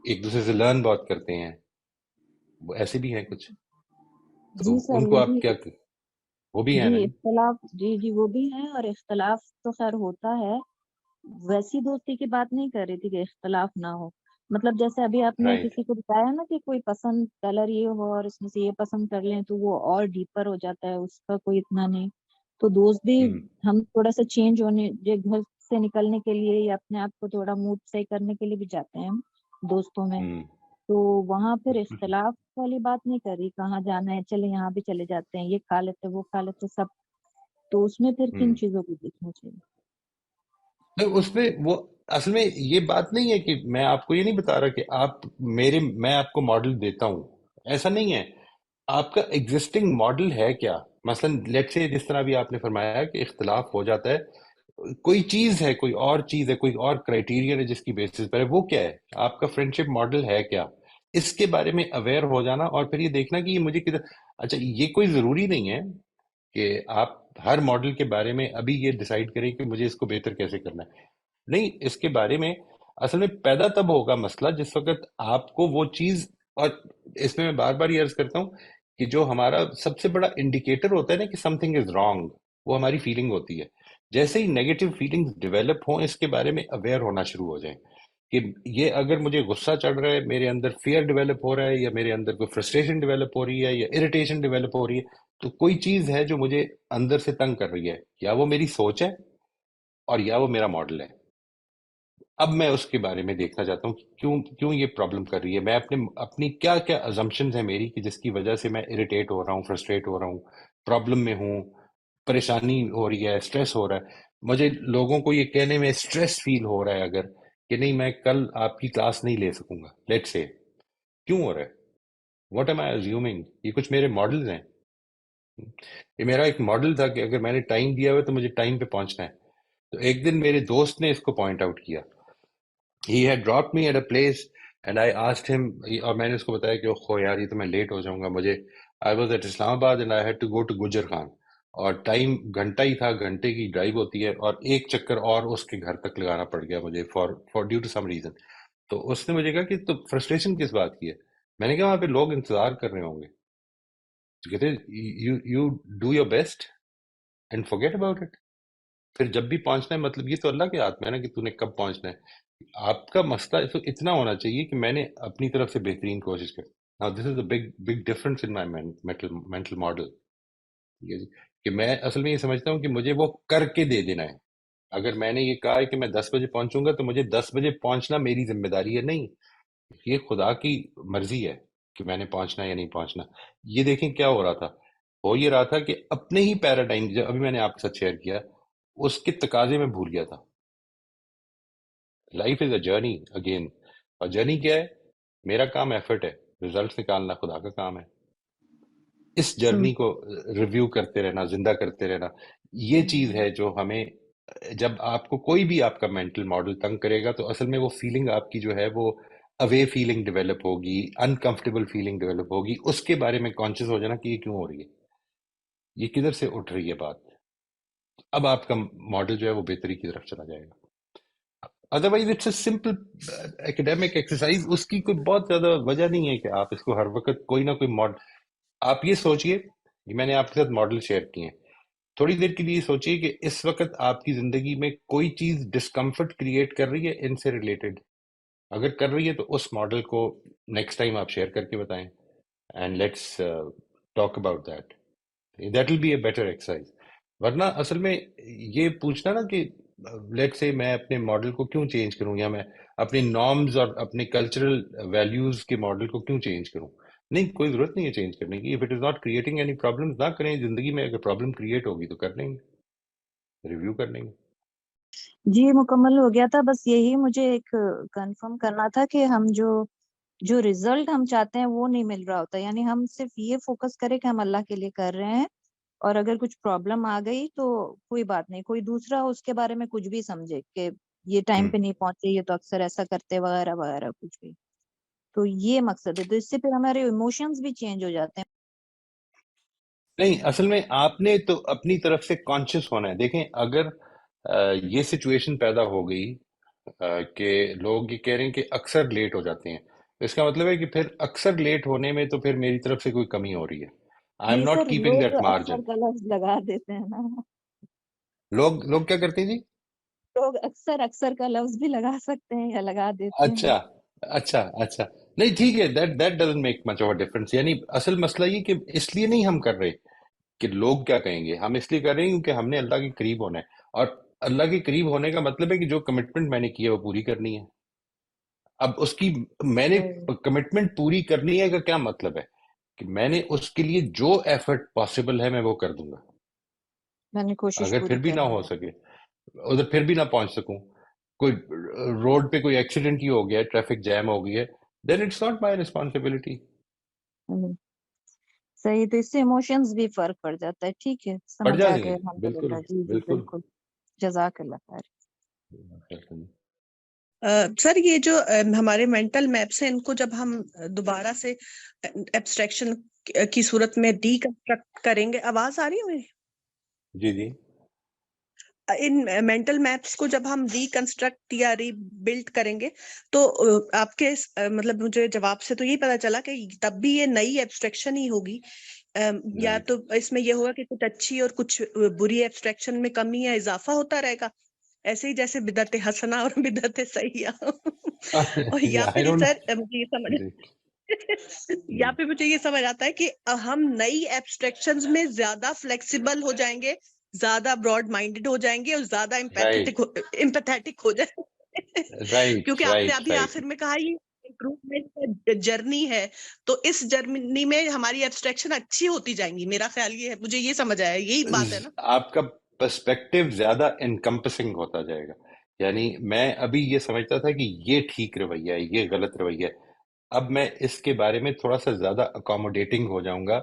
S1: ایک دوسرے سے لرن بہت کرتے ہیں، وہ ایسے بھی ہیں کچھ؟ تو
S8: جی سر
S1: ان کو آپ کیا، وہ بھی ہیں نا؟
S8: اختلاف جی وہ بھی ہیں، اور اختلاف تو خیر ہوتا ہے. ویسی دوستی کی بات نہیں کر رہی تھی کہ اختلاف نہ ہو. مطلب جیسے ابھی آپ نے کسی کو بتایا نا کہ کوئی پسند کلر یہ ہو اور اس میں سے یہ پسند کر لیں تو وہ اور ڈیپر ہو جاتا ہے، اس کا کوئی اتنا نہیں. تو دوست بھی ہم تھوڑا سا چینج ہونے، گھر سے نکلنے کے لیے یا اپنے آپ کو تھوڑا موڈ صحیح کرنے کے لیے بھی جاتے ہیں ہم دوستوں میں. تو وہاں پھر اختلاف والی بات نہیں کر رہی، کہاں جانا ہے چلے یہاں بھی چلے جاتے ہیں، یہ کھا لیتے وہ کھا لیتے سب. تو اس میں پھر کن چیزوں کو دیکھنا چاہیے؟
S1: اس میں وہ اصل میں یہ بات نہیں ہے کہ میں آپ کو یہ نہیں بتا رہا کہ میں آپ کو ماڈل دیتا ہوں، ایسا نہیں ہے. آپ کا ایگزسٹنگ ماڈل ہے کیا؟ مثلا لیٹ سے جس طرح بھی آپ نے فرمایا کہ اختلاف ہو جاتا ہے، کوئی چیز ہے، کوئی اور چیز ہے، کوئی اور کرائٹیریا ہے جس کی بیسس پر ہے، وہ کیا ہے؟ آپ کا فرینڈشپ ماڈل ہے کیا؟ اس کے بارے میں اویئر ہو جانا اور پھر یہ دیکھنا کہ یہ مجھے کدھر. اچھا یہ کوئی ضروری نہیں ہے کہ آپ ہر ماڈل کے بارے میں ابھی یہ ڈیسائیڈ کریں کہ مجھے اس کو بہتر کیسے کرنا ہے. نہیں، اس کے بارے میں اصل میں پیدا تب ہوگا مسئلہ جس وقت آپ کو وہ چیز، اور اس میں بار بار یہ عرض کرتا ہوں کہ جو ہمارا سب سے بڑا انڈیکیٹر ہوتا ہے نا کہ سم تھنگ از رانگ، وہ ہماری فیلنگ ہوتی ہے. جیسے ہی نیگیٹو فیلنگز ڈیولپ ہوں اس کے بارے میں اویئر ہونا شروع ہو جائیں کہ یہ اگر مجھے غصہ چڑھ رہا ہے، میرے اندر فیئر ڈیولپ ہو رہا ہے، یا میرے اندر کوئی فرسٹریشن ڈیولپ ہو رہی ہے، یا اریٹیشن ڈیولپ ہو رہی ہے، تو کوئی چیز ہے جو مجھے اندر سے تنگ کر رہی ہے، یا وہ میری سوچ ہے اور یا وہ میرا ماڈل ہے. اب میں اس کے بارے میں دیکھنا چاہتا ہوں کہ کیوں یہ پرابلم کر رہی ہے، میں اپنی کیا کیا ازمپشنز ہیں میری کہ جس کی وجہ سے میں اریٹیٹ ہو رہا ہوں، فرسٹریٹ ہو رہا ہوں، پرابلم میں ہوں، پریشانی ہو رہی ہے، اسٹریس ہو رہا ہے. مجھے لوگوں کو یہ کہنے میں اسٹریس فیل ہو رہا ہے اگر کہ نہیں میں کل آپ کی کلاس نہیں لے سکوں گا، لیٹ سے کیوں ہو رہا ہے؟ What am I assuming? یہ کچھ میرے ماڈلز ہیں. یہ میرا ایک ماڈل تھا کہ اگر میں نے ٹائم دیا ہوا ہے تو مجھے ٹائم پہ پہنچنا ہے. تو ایک دن میرے دوست نے اس کو پوائنٹ آؤٹ کیا. He had dropped me at a place and I asked him, اور میں نے اس کو بتایا کہ اوہ یار یہ تو میں لیٹ ہو جاؤں گا. مجھے I was at Islam Abad and I had to go to گجر خان، اور ٹائم گھنٹہ ہی تھا، گھنٹے کی ڈرائیو ہوتی ہے، اور ایک چکر اور اس کے گھر تک لگانا پڑ گیا مجھے for due to some reason. تو اس نے مجھے کہا کہ تو فرسٹریشن کس بات کی ہے؟ میں نے کہا وہاں پہ لوگ انتظار کر رہے ہوں گے. تو کہتے you do your best and forget about it. پھر جب بھی پہنچنا ہے، مطلب یہ تو اللہ کے ہاتھ میں ہے نا کہ تو نے کب پہنچنا ہے. آپ کا مسئلہ تو اتنا ہونا چاہیے کہ میں نے اپنی طرف سے بہترین کوشش کی. Now this is a big difference in my mental model. ٹھیک ہے جی، کہ میں اصل میں یہ سمجھتا ہوں کہ مجھے وہ کر کے دے دینا ہے. اگر میں نے یہ کہا ہے کہ میں 10 بجے پہنچوں گا تو مجھے 10 بجے پہنچنا میری ذمہ داری ہے، نہیں، یہ خدا کی مرضی ہے کہ میں نے پہنچنا یا نہیں پہنچنا. یہ دیکھیں کیا ہو رہا تھا، ہو یہ رہا تھا کہ اپنے ہی پیراڈائم جو ابھی میں نے آپ کے ساتھ شیئر کیا اس کے تقاضے میں بھول گیا تھا. Life is a journey again, اور جرنی کیا ہے؟ میرا کام ایفرٹ ہے، ریزلٹ نکالنا خدا کا کام ہے. اس جرنی کو ریویو کرتے رہنا، زندہ کرتے رہنا، یہ چیز ہے جو ہمیں، جب آپ کو کوئی بھی آپ کا مینٹل ماڈل تنگ کرے گا تو اصل میں وہ فیلنگ آپ کی جو ہے وہ اوے فیلنگ ڈیولپ ہوگی، انکمفرٹیبل فیلنگ ڈیولپ ہوگی. اس کے بارے میں کانشیس ہو جانا کہ یہ کیوں ہو رہی ہے، یہ کدھر سے اٹھ رہی ہے بات. اب آپ کا ماڈل جو ہے وہ بہتری کی طرف چلا جائے گا. Otherwise it's a simple academic exercise, اس کی کوئی بہت زیادہ وجہ نہیں ہے کہ آپ اس کو ہر وقت کوئی نہ کوئی ماڈل. آپ یہ سوچئے، میں نے آپ کے ساتھ ماڈل شیئر کیے ہیں، تھوڑی دیر کے لیے سوچئے کہ اس وقت آپ کی زندگی میں کوئی چیز ڈسکمفرٹ کریٹ کر رہی ہے ان سے ریلیٹڈ. اگر کر رہی ہے تو اس ماڈل کو نیکسٹ ٹائم آپ شیئر کر کے بتائیں، and let's talk about that. That will be a better exercise. ورنہ اصل میں یہ پوچھنا نا کہ لیٹ سے میں اپنے ماڈل کو کیوں چینج کروں، یا میں اپنے نارمز اور اپنے کلچرل ویلیوز کے ماڈل کو کیوں چینج کروں. نہیں، کوئی ضرورت نہیں ہے چینج کرنے کی. If it is not creating any problem, نہ کریں. زندگی میں اگر پرابلم کریٹ ہوگی تو کر لیں گے، ریویو کر لیں گے.
S8: جی مکمل ہو گیا تھا، بس یہی مجھے ایک کنفرم کرنا تھا کہ ہم جو ریزلٹ ہم چاہتے ہیں وہ نہیں مل رہا ہوتا. یعنی ہم صرف یہ فوکس کریں کہ ہم اللہ کے لیے کر رہے ہیں، اور اگر کچھ پرابلم آ گئی تو کوئی بات نہیں، کوئی دوسرا اس کے بارے میں کچھ بھی سمجھے کہ یہ ٹائم پہ نہیں پہنچے، یہ تو اکثر ایسا کرتے وغیرہ وغیرہ کچھ بھی. تو یہ مقصد ہے. تو اس سے پھر ہمارے ایموشنز بھی چینج ہو جاتے ہیں.
S1: نہیں، اصل میں آپ نے تو اپنی طرف سے کانشیس ہونا ہے. دیکھیں اگر یہ سچویشن پیدا ہو گئی کہ لوگ یہ کہہ رہے ہیں کہ اکثر لیٹ ہو جاتے ہیں، اس کا مطلب ہے کہ پھر اکثر لیٹ ہونے میں تو پھر میری طرف سے کوئی کمی ہو رہی ہے. آئی ایم
S8: جی
S1: ناٹ
S8: سر،
S1: کیپنگ
S8: لوگ
S1: دیٹ
S8: اکثر
S1: مارجن.
S8: کا لفظ لگا دیتے ہیں نا.
S1: لوگ کیا کرتے ہیں جی؟
S8: لوگ اکثر کا لفظ بھی لگا سکتے ہیں یا لگا دیتے ہیں.
S1: اچھا نہیں، ٹھیک ہے، that doesn't make much of a difference. یعنی اصل مسئلہ یہ کہ اس لیے نہیں ہم کر رہے کہ لوگ کیا کہیں گے، ہم اس لیے کر رہے ہیں کیونکہ ہم نے اللہ کے قریب ہونا ہے. اور اللہ کے قریب ہونے کا مطلب ہے کہ جو کمٹمنٹ میں نے کی ہے وہ پوری کرنی ہے. اب اس کی میں نے کمٹمنٹ پوری کرنی ہے کا کیا مطلب ہے کہ میں نے اس کے لیے جو ایفرٹ پاسبل ہے میں وہ کر دوں گا.
S8: میں نے کوشش
S1: اگر
S8: پوری
S1: پھر بھی نہ
S8: کرنی
S1: ہو
S8: ہے.
S1: سکے، ادھر پھر بھی نہ پہنچ سکوں، کوئی روڈ پہ کوئی ایکسیڈنٹ ہی ہو گیا ہے، ٹریفک جیم ہو گئی ہے، دین اٹس ناٹ مائی ریسپانسبلٹی.
S8: صحیح. تو اس سے ایموشنز بھی فرق پڑ جاتا ہے. ٹھیک ہے،
S1: پڑ
S8: سمجھ آ
S1: جائیں گے،
S8: گئے. الحمدللہ.
S1: بالکل
S8: جی
S1: بالکل.
S8: بالکل. جزاک اللہ خیر.
S9: سر یہ جو ہمارے مینٹل میپس ہیں، ان کو جب ہم دوبارہ سے ایبسٹریکشن کی صورت میں ڈی کنسٹرکٹ کریں گے، آواز آ رہی ہے میری؟
S1: جی
S9: ان مینٹل میپس کو جب ہم ری کنسٹرکٹ یا ری بلڈ کریں گے تو آپ کے مطلب مجھے جواب سے تو یہی پتا چلا کہ تب بھی یہ نئی ایبسٹریکشن ہی ہوگی یا
S1: Right.
S9: تو اس میں یہ ہوگا کہ کچھ اچھی اور کچھ بری ایبسٹریکشن میں کمی یا اضافہ ہوتا رہے گا، ایسے ہی جیسے بدعت حسنہ اور بدعت سیئہ اور یا
S1: Yeah, I
S9: پھر
S1: don't know.
S9: سر مجھے یہ سمجھ
S1: جی
S9: یا پھر مجھے یہ سمجھ آتا ہے کہ ہم نئی ایبسٹریکشنز میں زیادہ فلیکسیبل ہو جائیں گے، زیادہ براڈ مائنڈیڈ ہو جائیں گے اور زیادہ
S1: رائٹ
S9: امپیتھیٹک ہو جائیں گے
S1: رائٹ
S9: کیونکہ آپ نے
S1: رائٹ
S9: ابھی
S1: رائٹ
S9: آخر میں کہا یہ امپروومنٹ جرنی ہے، تو اس جرنی میں ہماری ایبسٹریکشن اچھی ہوتی جائیں گی. میرا خیال یہ ہے، مجھے یہ سمجھ آیا، یہی بات ہے نا.
S1: آپ کا پرسپیکٹو زیادہ انکمپسنگ ہوتا جائے گا. یعنی میں ابھی یہ سمجھتا تھا کہ یہ ٹھیک رویہ ہے، یہ غلط رویہ ہے، اب میں اس کے بارے میں تھوڑا سا زیادہ اکوموڈیٹنگ ہو جاؤں گا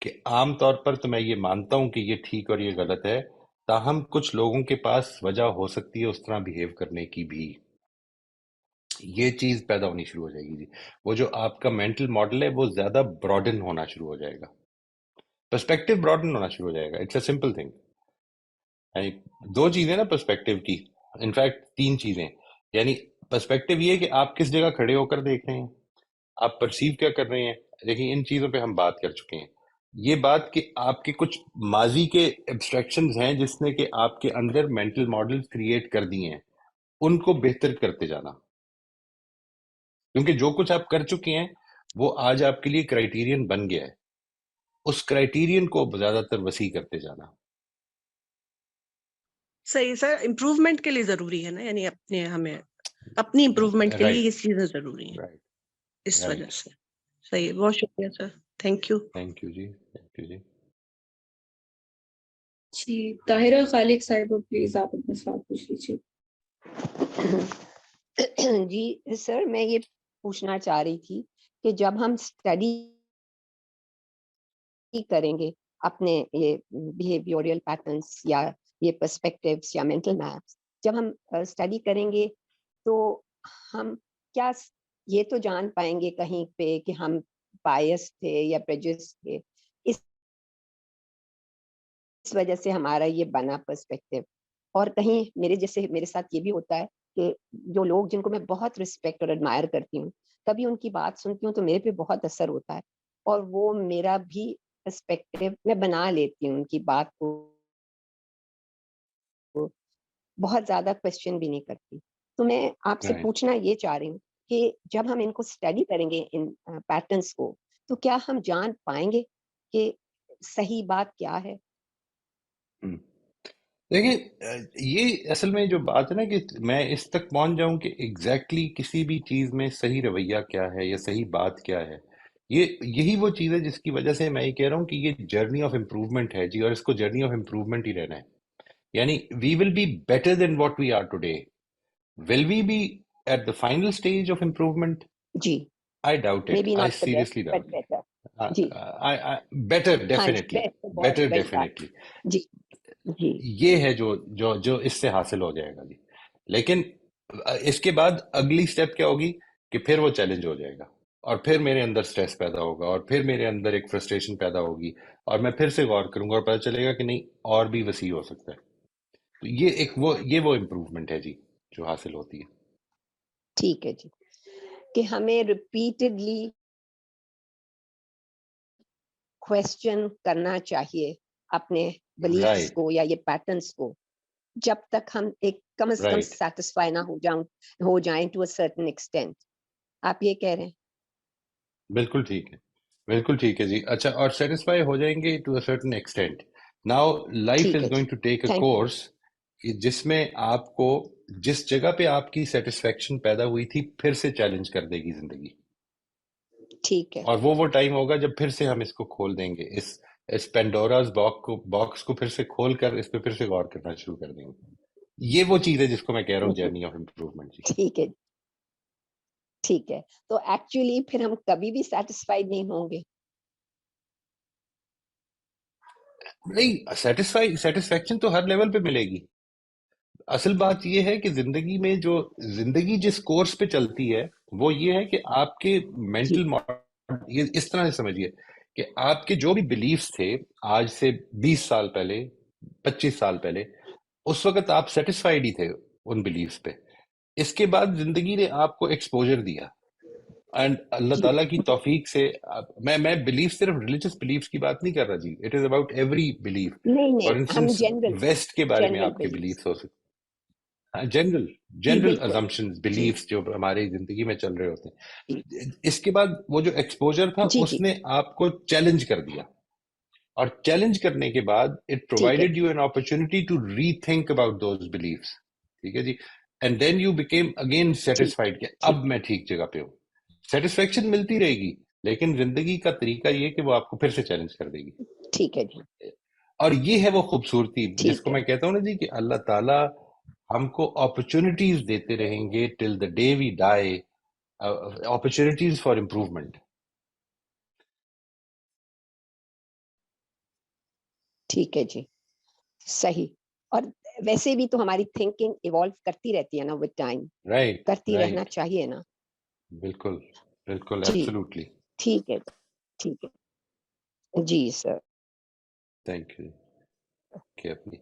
S1: کہ عام طور پر تو میں یہ مانتا ہوں کہ یہ ٹھیک اور یہ غلط ہے، تاہم کچھ لوگوں کے پاس وجہ ہو سکتی ہے اس طرح بیہیو کرنے کی بھی. یہ چیز پیدا ہونی شروع ہو جائے گی جی. وہ جو آپ کا مینٹل ماڈل ہے وہ زیادہ براڈن ہونا شروع ہو جائے گا، پرسپیکٹو براڈن ہونا شروع ہو جائے گا. It's a simple thing. یعنی دو چیزیں نا پرسپیکٹو کی، انفیکٹ تین چیزیں. یعنی پرسپیکٹو یہ ہے کہ آپ کس جگہ کھڑے ہو کر دیکھ رہے ہیں، آپ پرسیو کیا کر رہے ہیں. دیکھیں ان چیزوں پہ ہم بات کر چکے ہیں. یہ بات کہ آپ کے کچھ ماضی کے ایبسٹریکشنز ہیں جس نے کہ آپ کے اندر مینٹل ماڈل کریٹ کر دیے ہیں، ان کو بہتر کرتے جانا، کیونکہ جو کچھ آپ کر چکے ہیں وہ آج آپ کے لیے کرائیٹیرین بن گیا ہے، اس کرائیٹیرین کو زیادہ تر وسیع کرتے جانا.
S9: صحیح سر، امپروومنٹ کے لیے ضروری ہے نا، یعنی ہمیں اپنی امپروومنٹ کے لیے یہ
S1: رائٹ
S9: چیزیں ضروری ہیں،
S1: رائٹ
S9: اس وجہ
S1: رائٹ.
S9: سے. صحیح، بہت شکریہ sir, thank you.
S1: Thank you جی، تھینک یو جی.
S3: جی طاہرہ خالق صاحبہ پلیز آپ اپنا سوال پوچھ لیجیے.
S6: جی سر، میں یہ پوچھنا چاہ رہی تھی کہ جب ہم اسٹڈی کریں گے اپنے یہ بیہیویورل پیٹرنس یا یہ پرسپیکٹیوز یا مینٹل میپس، جب ہم اسٹڈی کریں گے تو ہم کیا یہ تو جان پائیں گے کہیں پہ کہ ہم بائس تھے یا پریجوڈس تھے، اس وجہ سے ہمارا یہ بنا پرسپیکٹیو. اور کہیں میرے جیسے میرے ساتھ یہ بھی ہوتا ہے کہ جو لوگ جن کو میں بہت رسپیکٹ اور ایڈمائر کرتی ہوں، کبھی ان کی بات سنتی ہوں تو میرے پہ بہت اثر ہوتا ہے، اور وہ میرا بھی پرسپیکٹیو میں بنا لیتی ہوں، ان کی بات کو بہت زیادہ کوشچن بھی نہیں کرتی. تو میں آپ سے
S1: رائٹ.
S6: پوچھنا یہ چاہ رہی ہوں کہ جب ہم ان کو اسٹڈی کریں گے ان پیٹرنس کو، تو کیا ہم جان پائیں گے کہ صحیح بات کیا ہے؟
S1: دیکھیں یہ اصل میں جو بات ہے نا کہ میں اس تک پہنچ جاؤں کہ ایگزیکٹلی کسی بھی چیز میں صحیح رویہ کیا ہے یا صحیح بات کیا ہے، یہی وہ چیز ہے جس کی وجہ سے میں یہ کہہ رہا ہوں کہ یہ جرنی آف امپروومنٹ ہے جی، اور اس کو جرنی آف امپروومنٹ ہی رہنا ہے. یعنی we will be better than what we are today. Will we be at the final stage of improvement?
S6: جی،
S1: I doubt
S6: may
S1: it.
S6: Be
S1: I
S6: not the
S1: seriously
S6: best
S1: doubt
S6: but
S1: it.
S6: Better.
S1: Uh,
S6: جی
S1: better
S6: ہاں جی،
S1: definitely.
S6: Best بہت
S1: Better
S6: بڑی بات.
S1: definitely.
S6: جی جی
S1: یہ ہے جو اس سے حاصل ہو جائے گا جی. لیکن اس کے بعد اگلی سٹیپ کیا ہوگی کہ پھر وہ چیلنج ہو جائے گا، اور پھر میرے اندر سٹریس پیدا ہوگا، اور پھر میرے اندر ایک فرسٹریشن پیدا ہوگی، اور میں پھر سے غور کروں گا اور پتہ چلے گا کہ نہیں اور بھی وسیع ہو سکتا ہے. تو یہ وہ امپروومنٹ ہے جی جو حاصل ہوتی ہے.
S6: ٹھیک ہے جی، کہ ہمیں ریپیٹڈلی کوشچن کرنا چاہیے اپنے بلیفس
S1: رائٹ
S6: کو یا یہ پیٹرنس کو، جب تک ہم ایک کم از کم
S1: رائٹ.
S6: سیٹسفائی نہ ہو جائیں ٹو اے سرٹن ایکسٹینٹ. آپ یہ کہہ رہے ہیں؟
S1: بالکل ٹھیک ہے، بالکل ٹھیک ہے جی. اچھا، اور سیٹسفائی ہو جائیں گے to a certain extent. Now life
S6: ٹھیک ہے
S1: از
S6: جی،
S1: going to take a
S6: thank you.
S1: Course جس میں آپ کو جس جگہ پہ آپ کی سیٹسفیکشن پیدا ہوئی تھی پھر سے چیلنج کر دے گی زندگی.
S6: ٹھیک ہے
S1: اور وہ ٹائم ہوگا جب پھر سے ہم اس کو کھول دیں گے، اس پینڈوراز باکس کو پھر سے کھول کر اس پہ پھر سے غور کرنا شروع کر دیں گے. یہ وہ چیز ہے جس کو میں کہہ رہا ہوں جرنی آف امپروومنٹ جی.
S6: ٹھیک ہے ٹھیک ہے. تو ایکچولی پھر ہم کبھی بھی سیٹسفائیڈ نہیں ہوں گے.
S1: نہیں، سیٹسفیکشن تو ہر لیول پہ ملے گی. اصل بات یہ ہے کہ زندگی میں جو زندگی جس کورس پہ چلتی ہے وہ یہ ہے کہ آپ کے
S6: جی
S1: مینٹل یہ اس طرح سے سمجھیے کہ آپ کے جو بھی بلیفز تھے آج سے 20 سال پہلے، 25 سال پہلے، اس وقت آپ سیٹسفائیڈ ہی تھے ان بلیفز پہ. اس کے بعد زندگی نے آپ کو ایکسپوجر دیا، اینڈ اللہ
S8: جی
S1: تعالیٰ کی توفیق سے میں بلیف صرف ریلیجس بلیفس کی بات نہیں کر رہا جی، it is about every belief.
S8: نہیں
S1: فار
S8: نہیں، ہم
S1: انسٹنس
S8: جنرل
S1: ویسٹ کے بارے میں
S8: جنرل
S1: آپ کے
S8: بلیفs
S1: بلیفس ہو سکتے ہیں، جنرل
S8: جی
S1: جنرل
S8: بالکل
S1: ازمپشنز
S8: جی
S1: بلیفس جو ہماری زندگی میں چل رہے ہوتے
S8: جی
S1: ہیں. اس کے بعد وہ جو ایکسپوجر تھا
S8: جی
S1: اس
S8: جی
S1: نے آپ کو چیلنج کر دیا، اور چیلنج کرنے کے بعد اٹ
S8: ٹھیک ہے
S1: provided you an opportunity to rethink about those beliefs. ٹھیک ہے جی. And then you became again
S8: ٹھیک
S1: سیٹسفائڈ کہ
S8: ٹھیک
S1: اب میں ٹھیک جگہ پہ ہوں. سیٹسفیکشن ملتی رہے گی، لیکن زندگی کا طریقہ یہ کہ وہ آپ کو پھر سے چیلنج کر دے گی.
S8: ٹھیک ہے جی
S1: اور یہ ہے وہ خوبصورتی جس
S8: ٹھیک
S1: کو
S8: ہے
S1: میں کہتا ہوں نا جی، کہ اللہ تعالیٰ ہم کو اپرچونٹیز دیتے رہیں گے till the day we die, opportunities for improvement.
S10: ٹھیک ہے جی صحیح. اور ویسے بھی تو ہماری تھنکنگ ایوالو کرتی رہتی ہے نا ود ٹائم،
S1: رائٹ
S10: کرتی رہنا
S1: رائٹ،
S10: چاہیے نا.
S1: بالکل بالکل،
S10: جی
S1: ایبسولوٹلی.
S10: ٹھیک ہے ٹھیک ہے جی سر.
S1: Thank you. کہ اپنی